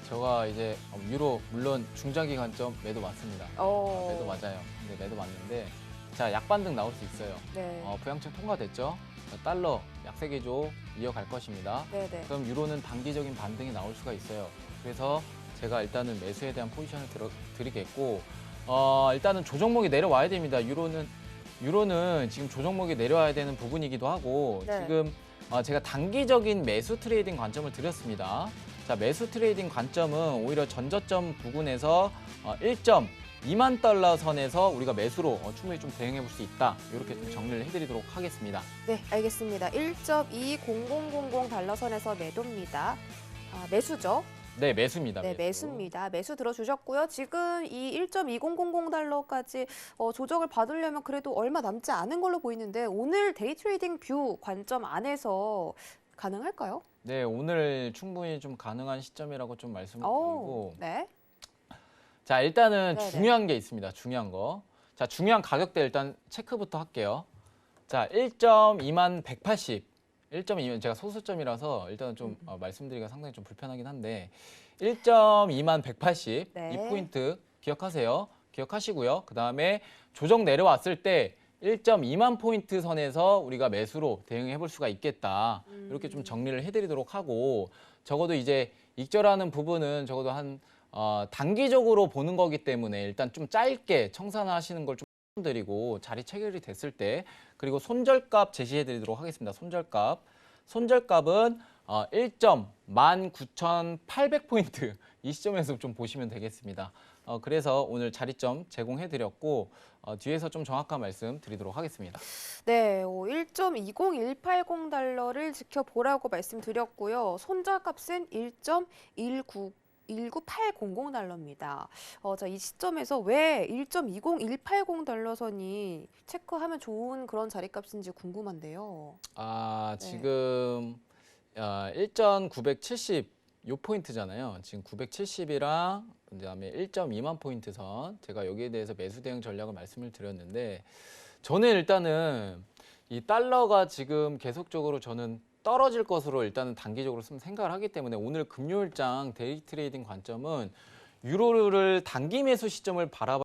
제가 이제 유로 물론 중장기 관점 매도 맞습니다. 매도 맞아요. 근데 매도 맞는데 자 약반등 나올 수 있어요.
네.
부양책 통과됐죠. 달러 약세 기조 이어갈 것입니다.
네네.
그럼 유로는 단기적인 반등이 나올 수가 있어요. 그래서 제가 일단은 매수에 대한 포지션을 드리겠고 일단은 조정목이 내려와야 됩니다. 유로는 지금 조정목이 내려와야 되는 부분이기도 하고
네.
지금 제가 단기적인 매수 트레이딩 관점을 드렸습니다. 자, 매수 트레이딩 관점은 오히려 전저점 부근에서 1.2만 달러 선에서 우리가 매수로 충분히 좀 대응해 볼 수 있다. 이렇게 좀 정리를 해드리도록 하겠습니다.
네, 알겠습니다. 1.20000 달러 선에서 매도입니다. 매수죠?
네, 매수입니다.
네, 매수입니다. 매수 들어주셨고요. 지금 이 1.2000 달러까지 조정을 받으려면 그래도 얼마 남지 않은 걸로 보이는데 오늘 데이 트레이딩 뷰 관점 안에서 가능할까요?
네, 오늘 충분히 좀 가능한 시점이라고 좀 말씀을 드리고
네.
자, 일단은
네네.
중요한 게 있습니다. 중요한 거. 자, 중요한 가격대 일단 체크부터 할게요. 자, 1.2만 180. 1.2만 제가 소수점이라서 일단은 좀 말씀드리기가 상당히 좀 불편하긴 한데 1.2만 180
네.
이 포인트 기억하세요. 기억하시고요. 그다음에 조정 내려왔을 때 1.2만 포인트 선에서 우리가 매수로 대응해 볼 수가 있겠다. 이렇게 좀 정리를 해드리도록 하고 적어도 이제 익절하는 부분은 적어도 한 단기적으로 보는 거기 때문에 일단 좀 짧게 청산하시는 걸 좀 드리고 자리 체결이 됐을 때 그리고 손절값 제시해 드리도록 하겠습니다. 손절값은 1.19800포인트 이 시점에서 좀 보시면 되겠습니다. 그래서 오늘 자리점 제공해 드렸고 뒤에서 좀 정확한 말씀 드리도록 하겠습니다.
네, 1.20180 달러를 지켜보라고 말씀드렸고요. 손절값은 1.19800 달러입니다. 자, 이 시점에서 왜 1.20180 달러 선이 체크하면 좋은 그런 자리값인지 궁금한데요. 네.
지금 1.970 요 포인트잖아요. 지금 970이랑 그다음에 1.2만 포인트 선 제가 여기에 대해서 매수 대응 전략을 말씀을 드렸는데 저는 일단은 이 달러가 지금 계속적으로 저는 떨어질 것으로 일단은 단기적으로 생각을 하기 때문에 오늘 금요일장 데이 트레이딩 관점은 유로를 단기 매수 시점을 바라봐야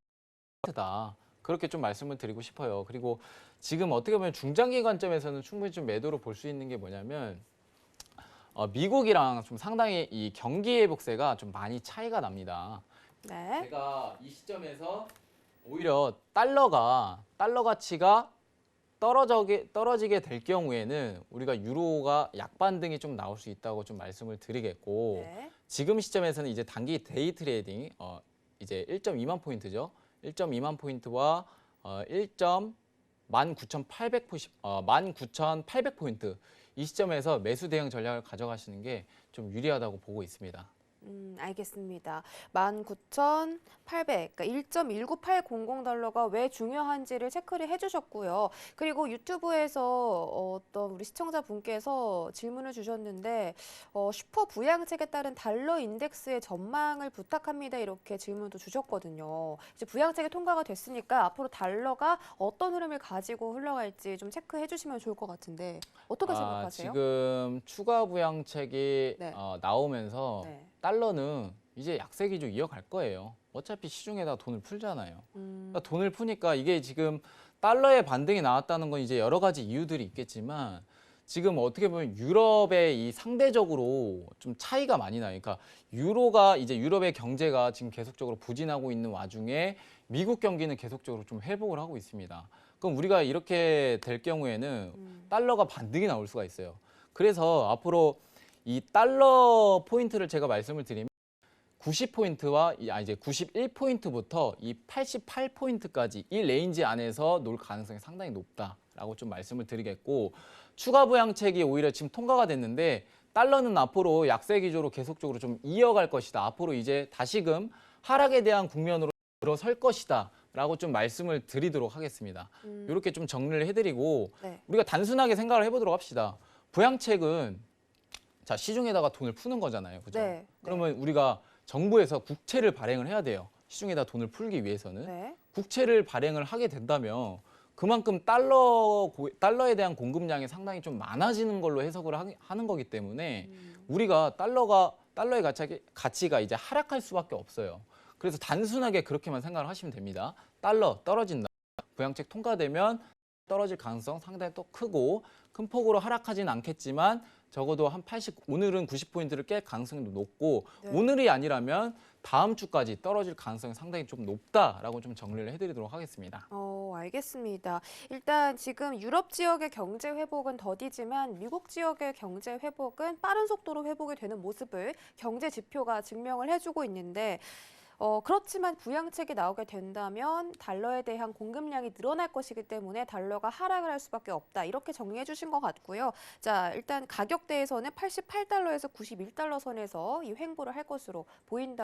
다 그렇게 좀 말씀을 드리고 싶어요. 그리고 지금 어떻게 보면 중장기 관점에서는 충분히 좀 매도로 볼 수 있는 게 뭐냐면 미국이랑 좀 상당히 이 경기 회복세가 좀 많이 차이가 납니다.
네.
제가 이 시점에서 오히려 달러 가치가 떨어지게 될 경우에는 우리가 유로가 약반등이 좀 나올 수 있다고 좀 말씀을 드리겠고
네.
지금 시점에서는 이제 단기 데이 트레이딩 이제 1.2만 포인트죠. 1.2만 포인트와 19,800 포인트 이 시점에서 매수 대응 전략을 가져가시는 게 좀 유리하다고 보고 있습니다.
알겠습니다. 19,800, 그러니까 1.19800 달러가 왜 중요한지를 체크를 해주셨고요. 그리고 유튜브에서 어떤 우리 시청자분께서 질문을 주셨는데 슈퍼 부양책에 따른 달러 인덱스의 전망을 부탁합니다. 이렇게 질문도 주셨거든요. 이제 부양책이 통과가 됐으니까 앞으로 달러가 어떤 흐름을 가지고 흘러갈지 좀 체크해 주시면 좋을 것 같은데 어떻게 생각하세요?
지금 추가 부양책이
네.
나오면서
네.
달러는 이제 약세 기조 이어갈 거예요. 어차피 시중에다 돈을 풀잖아요. 그러니까 돈을 푸니까 이게 지금 달러의 반등이 나왔다는 건 이제 여러 가지 이유들이 있겠지만 지금 어떻게 보면 유럽의 이 상대적으로 좀 차이가 많이 나요. 그러니까 유럽의 경제가 지금 계속적으로 부진하고 있는 와중에 미국 경기는 계속적으로 좀 회복을 하고 있습니다. 그럼 우리가 이렇게 될 경우에는 달러가 반등이 나올 수가 있어요. 그래서 앞으로 이 달러 포인트를 제가 말씀을 드리면 90포인트와 이제 91포인트부터 이 88포인트까지 이 레인지 안에서 놀 가능성이 상당히 높다라고 좀 말씀을 드리겠고, 추가 부양책이 오히려 지금 통과가 됐는데 달러는 앞으로 약세 기조로 계속적으로 좀 이어갈 것이다. 앞으로 이제 다시금 하락에 대한 국면으로 들어설 것이다. 라고 좀 말씀을 드리도록 하겠습니다. 이렇게 좀 정리를 해드리고
네.
우리가 단순하게 생각을 해보도록 합시다. 부양책은 자 시중에다가 돈을 푸는 거잖아요. 그죠?
네.
그러면 우리가 정부에서 국채를 발행을 해야 돼요. 시중에다 돈을 풀기 위해서는.
네.
국채를 발행을 하게 된다면 그만큼 달러에 대한 공급량이 상당히 좀 많아지는 걸로 해석을 하는 거기 때문에 우리가 달러의 가치가 이제 하락할 수밖에 없어요. 그래서 단순하게 그렇게만 생각을 하시면 됩니다. 달러 떨어진다. 부양책 통과되면 떨어질 가능성 상당히 또 크고 큰 폭으로 하락하지는 않겠지만 적어도 한 80, 오늘은 90포인트를 깰 가능성이 높고
네.
오늘이 아니라면 다음 주까지 떨어질 가능성이 상당히 좀 높다라고 좀 정리를 해드리도록 하겠습니다.
알겠습니다. 일단 지금 유럽 지역의 경제 회복은 더디지만 미국 지역의 경제 회복은 빠른 속도로 회복이 되는 모습을 경제 지표가 증명을 해주고 있는데 그렇지만 부양책이 나오게 된다면 달러에 대한 공급량이 늘어날 것이기 때문에 달러가 하락을 할 수밖에 없다. 이렇게 정리해 주신 것 같고요. 자, 일단 가격대에서는 88달러에서 91달러 선에서 이 횡보를 할 것으로 보인다.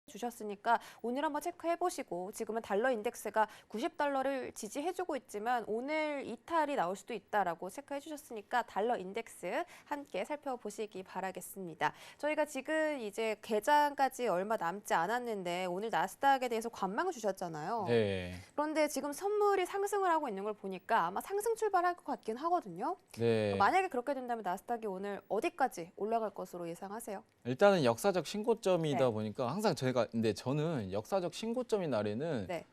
주셨으니까 오늘 한번 체크해 보시고, 지금은 달러 인덱스가 90달러를 지지해주고 있지만 오늘 이탈이 나올 수도 있다라고 체크해 주셨으니까 달러 인덱스 함께 살펴보시기 바라겠습니다. 저희가 지금 이제 개장까지 얼마 남지 않았는데 오늘 나스닥에 대해서 관망을 주셨잖아요.
네.
그런데 지금 선물이 상승을 하고 있는 걸 보니까 아마 상승 출발할 것 같긴 하거든요.
네.
만약에 그렇게 된다면 나스닥이 오늘 어디까지 올라갈 것으로 예상하세요?
일단은 역사적 신고점이다
네.
보니까 항상 근데 저는 역사적 신고점인 날에는
네.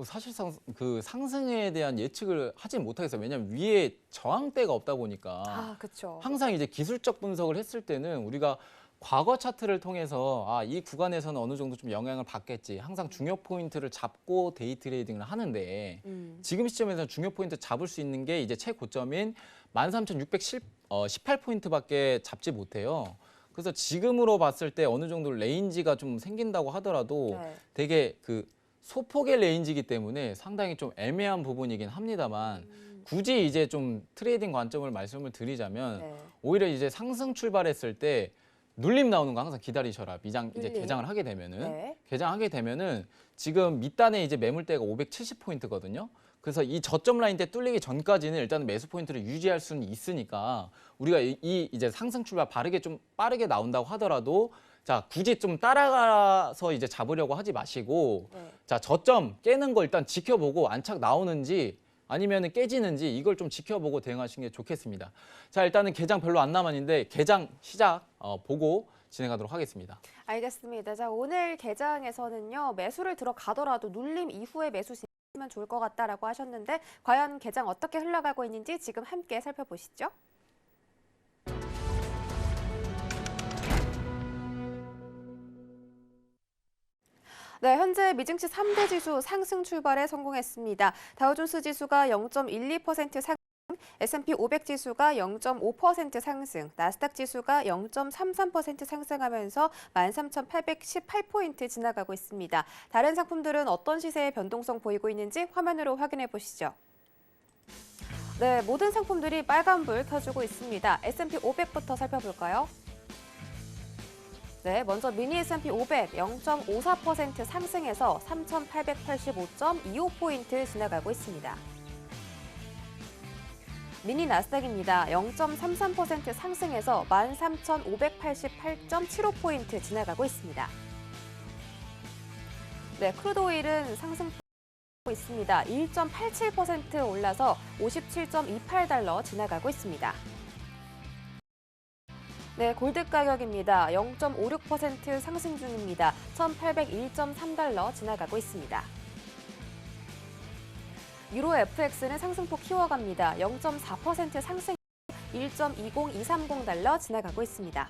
사실상 그 상승에 대한 예측을 하지 못하겠어요. 왜냐하면 위에 저항대가 없다 보니까
그렇죠.
항상 이제 기술적 분석을 했을 때는 우리가 과거 차트를 통해서 이 구간에서는 어느 정도 좀 영향을 받겠지. 항상 중요 포인트를 잡고 데이 트레이딩을 하는데 지금 시점에서는 중요 포인트 잡을 수 있는 게 이제 최고점인 13,618포인트밖에 잡지 못해요. 그래서 지금으로 봤을 때 어느 정도 레인지가 좀 생긴다고 하더라도
네.
되게 그 소폭의 레인지이기 때문에 상당히 좀 애매한 부분이긴 합니다만 굳이 이제 좀 트레이딩 관점을 말씀을 드리자면
네.
오히려 이제 상승 출발했을 때 눌림 나오는 거 항상 기다리셔라. 이제
눌림.
개장을 하게 되면은
네.
개장하게 되면은 지금 밑단에 이제 매물대가 570포인트거든요. 그래서 이 저점 라인 때 뚫리기 전까지는 일단 매수 포인트를 유지할 수는 있으니까 우리가 이제 상승 출발 빠르게 나온다고 하더라도 자, 굳이 좀 따라가서 이제 잡으려고 하지 마시고
네.
자, 저점 깨는 거 일단 지켜보고 안착 나오는지 아니면은 깨지는지 이걸 좀 지켜보고 대응하시는 게 좋겠습니다. 자, 일단은 개장 별로 안 남았는데 개장 시작 보고 진행하도록 하겠습니다.
알겠습니다. 자, 오늘 개장에서는요, 매수를 들어가더라도 눌림 이후에 매수 진행하면 좋을 것 같다라고 하셨는데 과연 개장 어떻게 흘러가고 있는지 지금 함께 살펴보시죠. 네, 현재 미증시 3대 지수 상승 출발에 성공했습니다. 다우존스 지수가 0.12% 상승, S&P 500 지수가 0.5% 상승, 나스닥 지수가 0.33% 상승하면서 13,818포인트 지나가고 있습니다. 다른 상품들은 어떤 시세의 변동성 보이고 있는지 화면으로 확인해 보시죠. 네, 모든 상품들이 빨간불 켜주고 있습니다. S&P 500부터 살펴볼까요? 네, 먼저 미니 S&P 500 0.54% 상승해서 3,885.25포인트 지나가고 있습니다. 미니 나스닥입니다. 0.33% 상승해서 13,588.75포인트 지나가고 있습니다. 네, 크루드 오일은 상승폭 있습니다. 1.87% 올라서 57.28달러 지나가고 있습니다. 네, 골드 가격입니다. 0.56% 상승 중입니다. 1,801.3달러 지나가고 있습니다. 유로 FX는 상승폭 키워갑니다. 0.4% 상승 1.20230달러 지나가고 있습니다.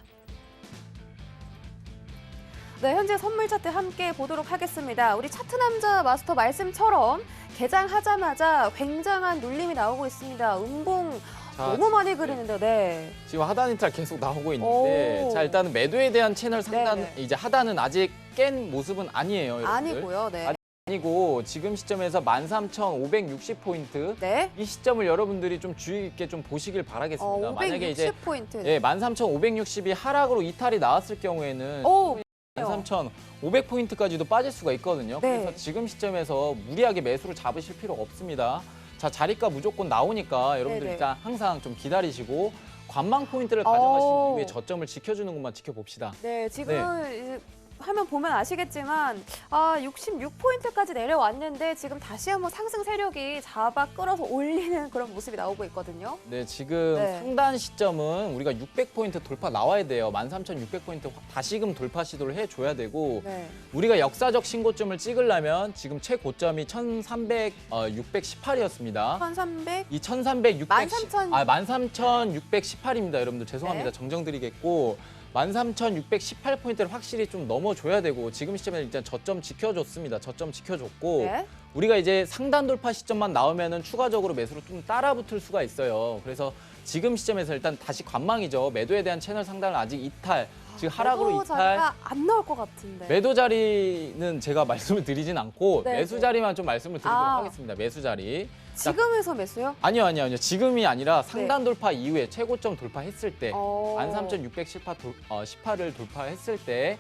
네, 현재 선물 차트 함께 보도록 하겠습니다. 우리 차트 남자 마스터 말씀처럼 개장하자마자 굉장한 눌림이 나오고 있습니다. 음봉
자,
너무 많이 그리는데, 네.
지금 하단 이탈 계속 나오고 있는데
오.
자 일단은 매도에 대한 채널 상단
네네.
이제 하단은 아직 깬 모습은 아니에요. 여러분들.
아니고요, 네.
아니고 지금 시점에서 13,560포인트
네.
이 시점을 여러분들이 좀 주의 깊게 좀 보시길 바라겠습니다. 만약에 이제
560포인트.
예, 13,560이 하락으로 이탈이 나왔을 경우에는
오,
13,500포인트까지도 빠질 수가 있거든요.
네.
그래서 지금 시점에서 무리하게 매수를 잡으실 필요가 없습니다. 자, 자리가 무조건 나오니까 여러분들
네네.
일단 항상 좀 기다리시고 관망 포인트를 가져가신
오.
이후에 저점을 지켜주는 것만 지켜봅시다.
네, 지금 이제 화면 보면 아시겠지만 66포인트까지 내려왔는데 지금 다시 한번 상승 세력이 잡아 끌어서 올리는 그런 모습이 나오고 있거든요.
네, 지금
네.
상단 시점은 우리가 600포인트 돌파 나와야 돼요. 13,600포인트 다시금 돌파 시도를 해줘야 되고
네.
우리가 역사적 신고점을 찍으려면 지금 최고점이 13,618이었습니다.
1300.
이 13,610,
13,000
13,618입니다. 여러분들 죄송합니다.
네.
정정드리겠고 13,618포인트를 확실히 좀 넘어줘야 되고 지금 시점에는 일단 저점 지켜줬습니다. 저점 지켜줬고
네.
우리가 이제 상단 돌파 시점만 나오면은 추가적으로 매수로 좀 따라붙을 수가 있어요. 그래서 지금 시점에서 일단 다시 관망이죠. 매도에 대한 채널 상단은 아직 이탈, 지금 하락으로
매도
이탈.
자리가 안 나올 것 같은데.
매도 자리는 제가 말씀을 드리진 않고
네,
매수
네.
자리만 좀 말씀을 드리도록
아.
하겠습니다. 매수 자리.
지금에서 매수요?
아니요. 지금이 아니라 상단 돌파 이후에 최고점 돌파했을 때
어.
13,618을 돌파했을 때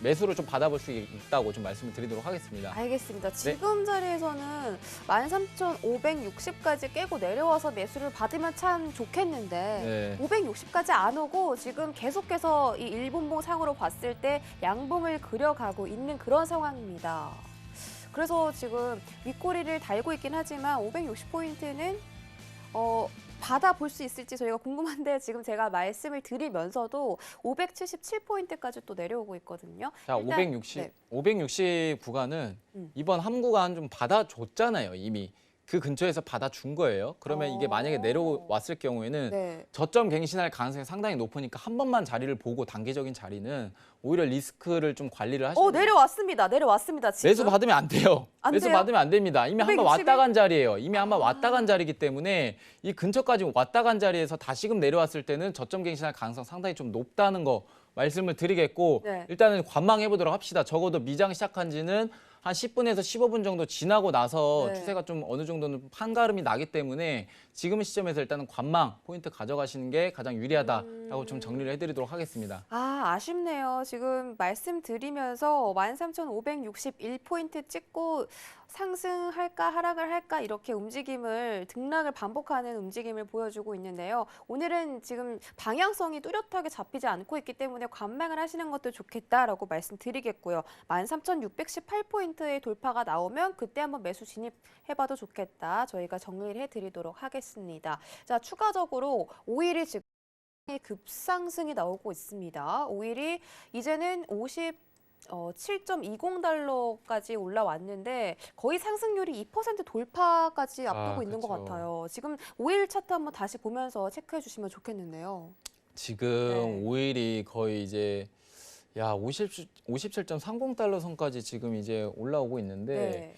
매수를 좀 받아볼 수 있다고 좀 말씀을 드리도록 하겠습니다.
알겠습니다. 지금 자리에서는 13,560까지 깨고 내려와서 매수를 받으면 참 좋겠는데
네.
560까지 안 오고 지금 계속해서 이 일분봉 상으로 봤을 때 양봉을 그려가고 있는 그런 상황입니다. 그래서 지금 윗꼬리를 달고 있긴 하지만 560포인트는 받아볼 수 있을지 저희가 궁금한데 지금 제가 말씀을 드리면서도 577포인트까지 또 내려오고 있거든요.
자,
일단,
560,
네.
560 구간은
음.
이번 함구간 좀 받아줬잖아요, 이미. 그 근처에서 받아준 거예요. 그러면 이게 만약에 내려왔을 경우에는
네.
저점 갱신할 가능성이 상당히 높으니까 한 번만 자리를 보고 단기적인 자리는 오히려 리스크를 좀 관리를 하시면
내려왔습니다. 내려왔습니다. 지금.
매수 받으면 안 돼요.
안
매수
돼요?
받으면 안 됩니다. 이미 한 번
561?
왔다 간 자리예요. 이미 한 번 왔다 간 자리이기 때문에 이 근처까지 왔다 간 자리에서 다시금 내려왔을 때는 저점 갱신할 가능성 상당히 좀 높다는 거 말씀을 드리겠고
네.
일단은 관망해 보도록 합시다. 적어도 미장 시작한 지는 한 10분에서 15분 정도 지나고 나서
네.
추세가 좀 어느 정도는 판가름이 나기 때문에 지금 시점에서 일단은 관망 포인트 가져가시는 게 가장 유리하다라고 좀 정리를 해드리도록 하겠습니다.
아쉽네요. 지금 말씀드리면서 13,561포인트 찍고 상승할까 하락을 할까 이렇게 움직임을 등락을 반복하는 움직임을 보여주고 있는데요. 오늘은 지금 방향성이 뚜렷하게 잡히지 않고 있기 때문에 관망을 하시는 것도 좋겠다라고 말씀드리겠고요. 13,618포인트의 돌파가 나오면 그때 한번 매수 진입해봐도 좋겠다. 저희가 정리를 해드리도록 하겠습니다. 자, 추가적으로 5일이 지금 급상승이 나오고 있습니다. 5일이 이제는 7.20달러까지 올라왔는데 거의 상승률이 2% 돌파까지 앞두고 있는 것
그렇죠.
같아요. 지금 5일 차트 한번 다시 보면서 체크해 주시면 좋겠는데요.
지금
네.
5일이 거의 이제 57.30달러 선까지 지금 이제 올라오고 있는데
네.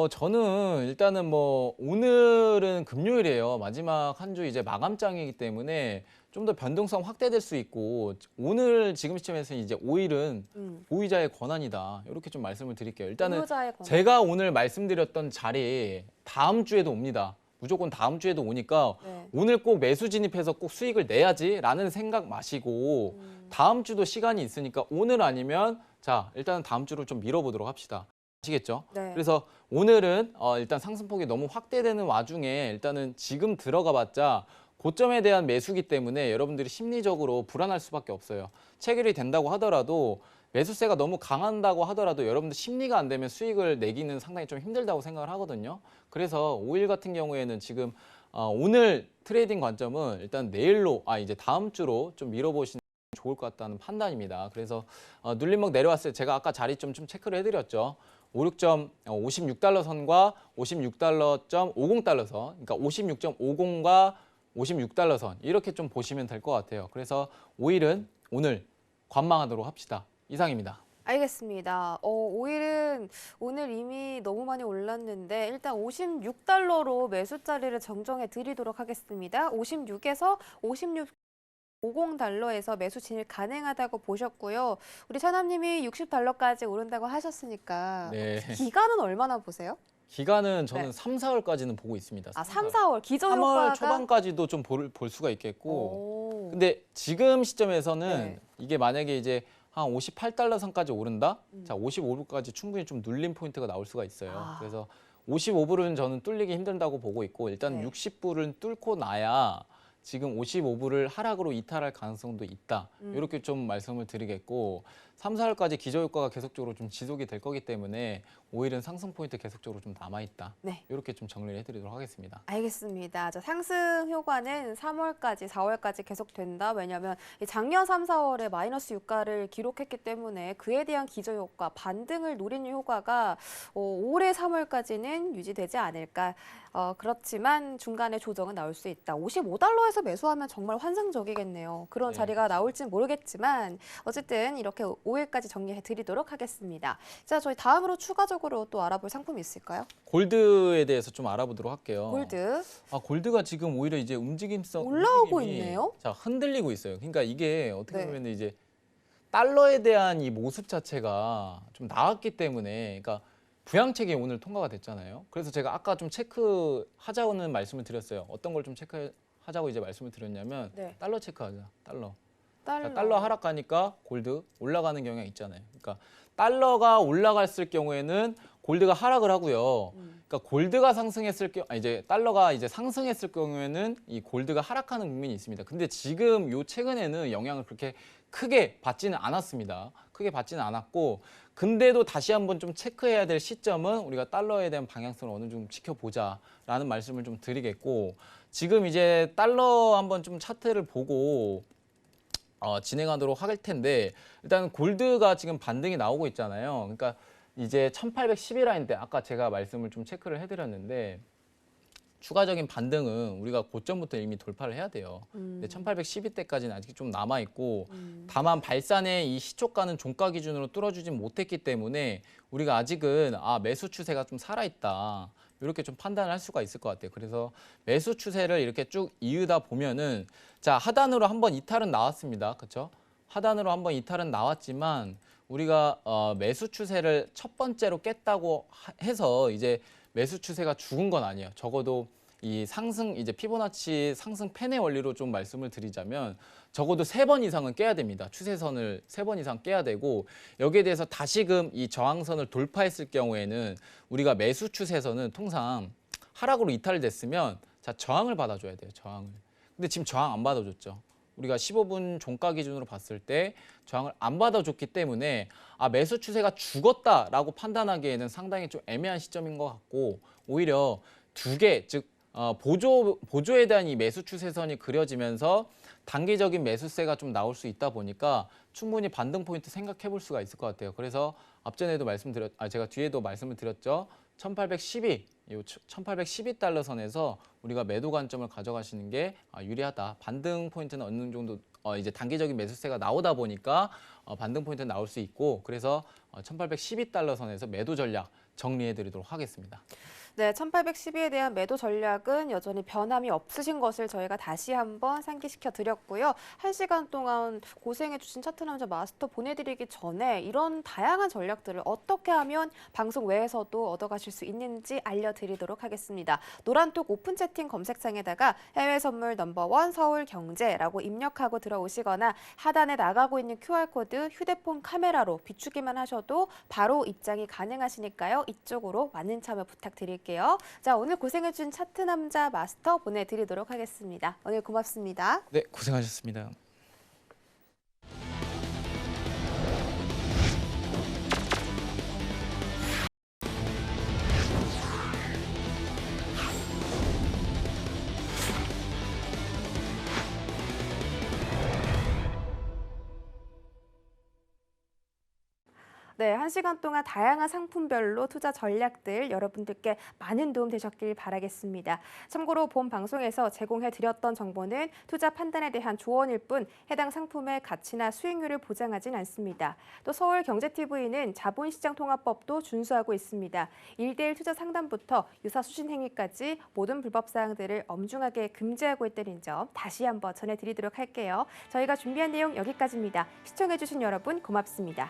저는 일단은 뭐 오늘은 금요일이에요. 마지막 한 주 이제 마감장이기 때문에 좀 더 변동성 확대될 수 있고 오늘 지금 시점에서 이제 5일은 보유자의 권한이다. 이렇게 좀 말씀을 드릴게요. 일단은
보유자의 권한.
제가 오늘 말씀드렸던 자리 다음 주에도 옵니다. 무조건 다음 주에도 오니까
네.
오늘 꼭 매수 진입해서 꼭 수익을 내야지라는 생각 마시고 다음 주도 시간이 있으니까 오늘 아니면 자 일단은 다음 주로 좀 밀어보도록 합시다. 아시겠죠?
네.
그래서 오늘은 일단 상승폭이 너무 확대되는 와중에 일단은 지금 들어가봤자 고점에 대한 매수기 때문에 여러분들이 심리적으로 불안할 수밖에 없어요. 체결이 된다고 하더라도 매수세가 너무 강한다고 하더라도 여러분들 심리가 안 되면 수익을 내기는 상당히 좀 힘들다고 생각을 하거든요. 그래서 5일 같은 경우에는 지금 오늘 트레이딩 관점은 일단 내일로 이제 다음 주로 좀 밀어보시는 게 좋을 것 같다는 판단입니다. 그래서 눌림목 내려왔을 때 제가 아까 자리 좀 체크를 해드렸죠. 56달러 선과 56.50달러 선, 그러니까 56.50과 56달러 선 이렇게 좀 보시면 될 것 같아요. 그래서 5일은 오늘 관망하도록 합시다. 이상입니다.
알겠습니다. 오일은 오늘 이미 너무 많이 올랐는데 일단 56달러로 매수 자리를 정정해 드리도록 하겠습니다. 56에서 56.50달러에서 매수 진입 가능하다고 보셨고요. 우리 차남님이 60달러까지 오른다고 하셨으니까
네.
기간은 얼마나 보세요?
기간은 저는
네.
3, 4월까지는 보고 있습니다.
아, 3, 4월 기저
3월
효과가
초반까지도 좀 볼 수가 있겠고.
오.
근데 지금 시점에서는
네.
이게 만약에 이제 한 58달러 선까지 오른다? 자, 55불까지 충분히 좀 눌림 포인트가 나올 수가 있어요.
아.
그래서 55불은 저는 뚫리기 힘들다고 보고 있고 일단
네.
60불은 뚫고 나야 지금 55불을 하락으로 이탈할 가능성도 있다. 이렇게 좀 말씀을 드리겠고 3, 4월까지 기저효과가 계속적으로 좀 지속이 될 거기 때문에 오일은 상승 포인트 계속적으로 좀 남아있다.
네.
이렇게 좀 정리를 해드리도록 하겠습니다.
알겠습니다. 자, 상승 효과는 3월까지, 4월까지 계속된다. 왜냐하면 작년 3, 4월에 마이너스 유가를 기록했기 때문에 그에 대한 기저 효과, 반등을 노리는 효과가 올해 3월까지는 유지되지 않을까. 그렇지만 중간에 조정은 나올 수 있다. 55달러에서 매수하면 정말 환상적이겠네요. 그런
네,
자리가 나올지는 모르겠지만 어쨌든 이렇게 5일까지 정리해 드리도록 하겠습니다. 자, 저희 다음으로 추가적으로 또 알아볼 상품이 있을까요?
골드에 대해서 좀 알아보도록 할게요.
골드.
골드가 지금 오히려 이제 움직임성
올라오고
움직임이
있네요.
자, 흔들리고 있어요. 그러니까 이게 어떻게
네.
보면 이제 달러에 대한 이 모습 자체가 좀 나왔기 때문에 그러니까 부양책이 오늘 통과가 됐잖아요. 그래서 제가 아까 좀 체크하자고는 말씀을 드렸어요. 어떤 걸 좀 체크하자고 이제 말씀을 드렸냐면
네.
달러 체크하자. 달러.
달러.
달러 하락 가니까 골드 올라가는 경향이 있잖아요. 그러니까 달러가 올라갔을 경우에는 골드가 하락을 하고요. 그러니까 골드가 상승했을 경우 이제 달러가 이제 상승했을 경우에는 이 골드가 하락하는 국면이 있습니다. 근데 지금 요 최근에는 영향을 그렇게 크게 받지는 않았습니다. 크게 받지는 않았고 근데도 다시 한번 좀 체크해야 될 시점은 우리가 달러에 대한 방향성을 어느 정도 지켜보자라는 말씀을 좀 드리겠고 지금 이제 달러 한번 좀 차트를 보고 진행하도록 할 텐데 일단 골드가 지금 반등이 나오고 있잖아요. 그러니까 이제 1810이라인데 아까 제가 말씀을 좀 체크를 해드렸는데 추가적인 반등은 우리가 고점부터 이미 돌파를 해야 돼요. 근데 1812대까지는 아직 좀 남아 있고 다만 발산의 이 시초가는 종가 기준으로 뚫어주진 못했기 때문에 우리가 아직은 매수 추세가 좀 살아있다. 이렇게 좀 판단을 할 수가 있을 것 같아요. 그래서 매수 추세를 이렇게 쭉 이으다 보면은 자 하단으로 한번 이탈은 나왔습니다. 그렇죠? 하단으로 한번 이탈은 나왔지만 우리가 매수 추세를 첫 번째로 깼다고 해서 이제 매수 추세가 죽은 건 아니에요. 적어도 이 상승 이제 피보나치 상승 팬의 원리로 좀 말씀을 드리자면 적어도 3번 이상은 깨야 됩니다. 추세선을 3번 이상 깨야 되고 여기에 대해서 다시금 이 저항선을 돌파했을 경우에는 우리가 매수 추세선은 통상 하락으로 이탈됐으면 자 저항을 받아줘야 돼요. 저항을. 근데 지금 저항 안 받아줬죠. 우리가 15분 종가 기준으로 봤을 때 저항을 안 받아줬기 때문에 매수 추세가 죽었다라고 판단하기에는 상당히 좀 애매한 시점인 것 같고 오히려 두 개, 즉 보조에 대한 이 매수 추세선이 그려지면서 단기적인 매수세가 좀 나올 수 있다 보니까 충분히 반등 포인트 생각해 볼 수가 있을 것 같아요. 그래서 앞전에도 제가 뒤에도 말씀을 드렸죠. 1812, 이 1812달러 선에서 우리가 매도 관점을 가져가시는 게 유리하다. 반등 포인트는 어느 정도 이제 단기적인 매수세가 나오다 보니까 반등 포인트 나올 수 있고 그래서 1812달러 선에서 매도 전략 정리해 드리도록 하겠습니다.
네, 1812에 대한 매도 전략은 여전히 변함이 없으신 것을 저희가 다시 한번 상기시켜 드렸고요. 1시간 동안 고생해 주신 차트 남자 마스터 보내드리기 전에 이런 다양한 전략들을 어떻게 하면 방송 외에서도 얻어가실 수 있는지 알려드리도록 하겠습니다. 노란톡 오픈 채팅 검색창에다가 해외 선물 넘버원 서울경제라고 입력하고 들어오시거나 하단에 나가고 있는 QR코드 휴대폰 카메라로 비추기만 하셔도 바로 입장이 가능하시니까요. 이쪽으로 많은 참여 부탁드릴게요. 자, 오늘 고생해준 차트 남자 마스터 보내드리도록 하겠습니다. 오늘 고맙습니다.
네, 고생하셨습니다.
네, 1시간 동안 다양한 상품별로 투자 전략들 여러분들께 많은 도움 되셨길 바라겠습니다. 참고로 본 방송에서 제공해드렸던 정보는 투자 판단에 대한 조언일 뿐 해당 상품의 가치나 수익률을 보장하진 않습니다. 또 서울경제TV는 자본시장통합법도 준수하고 있습니다. 1대1 투자 상담부터 유사수신 행위까지 모든 불법 사항들을 엄중하게 금지하고 있다는 점 다시 한번 전해드리도록 할게요. 저희가 준비한 내용 여기까지입니다. 시청해주신 여러분 고맙습니다.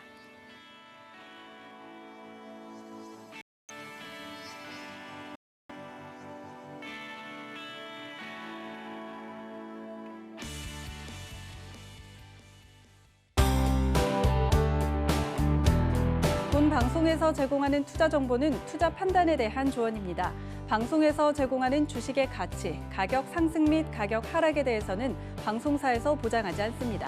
본 방송에서 제공하는 투자 정보는 투자 판단에 대한 조언입니다. 방송에서 제공하는 주식의 가치, 가격 상승 및 가격 하락에 대해서는 방송사에서 보장하지 않습니다.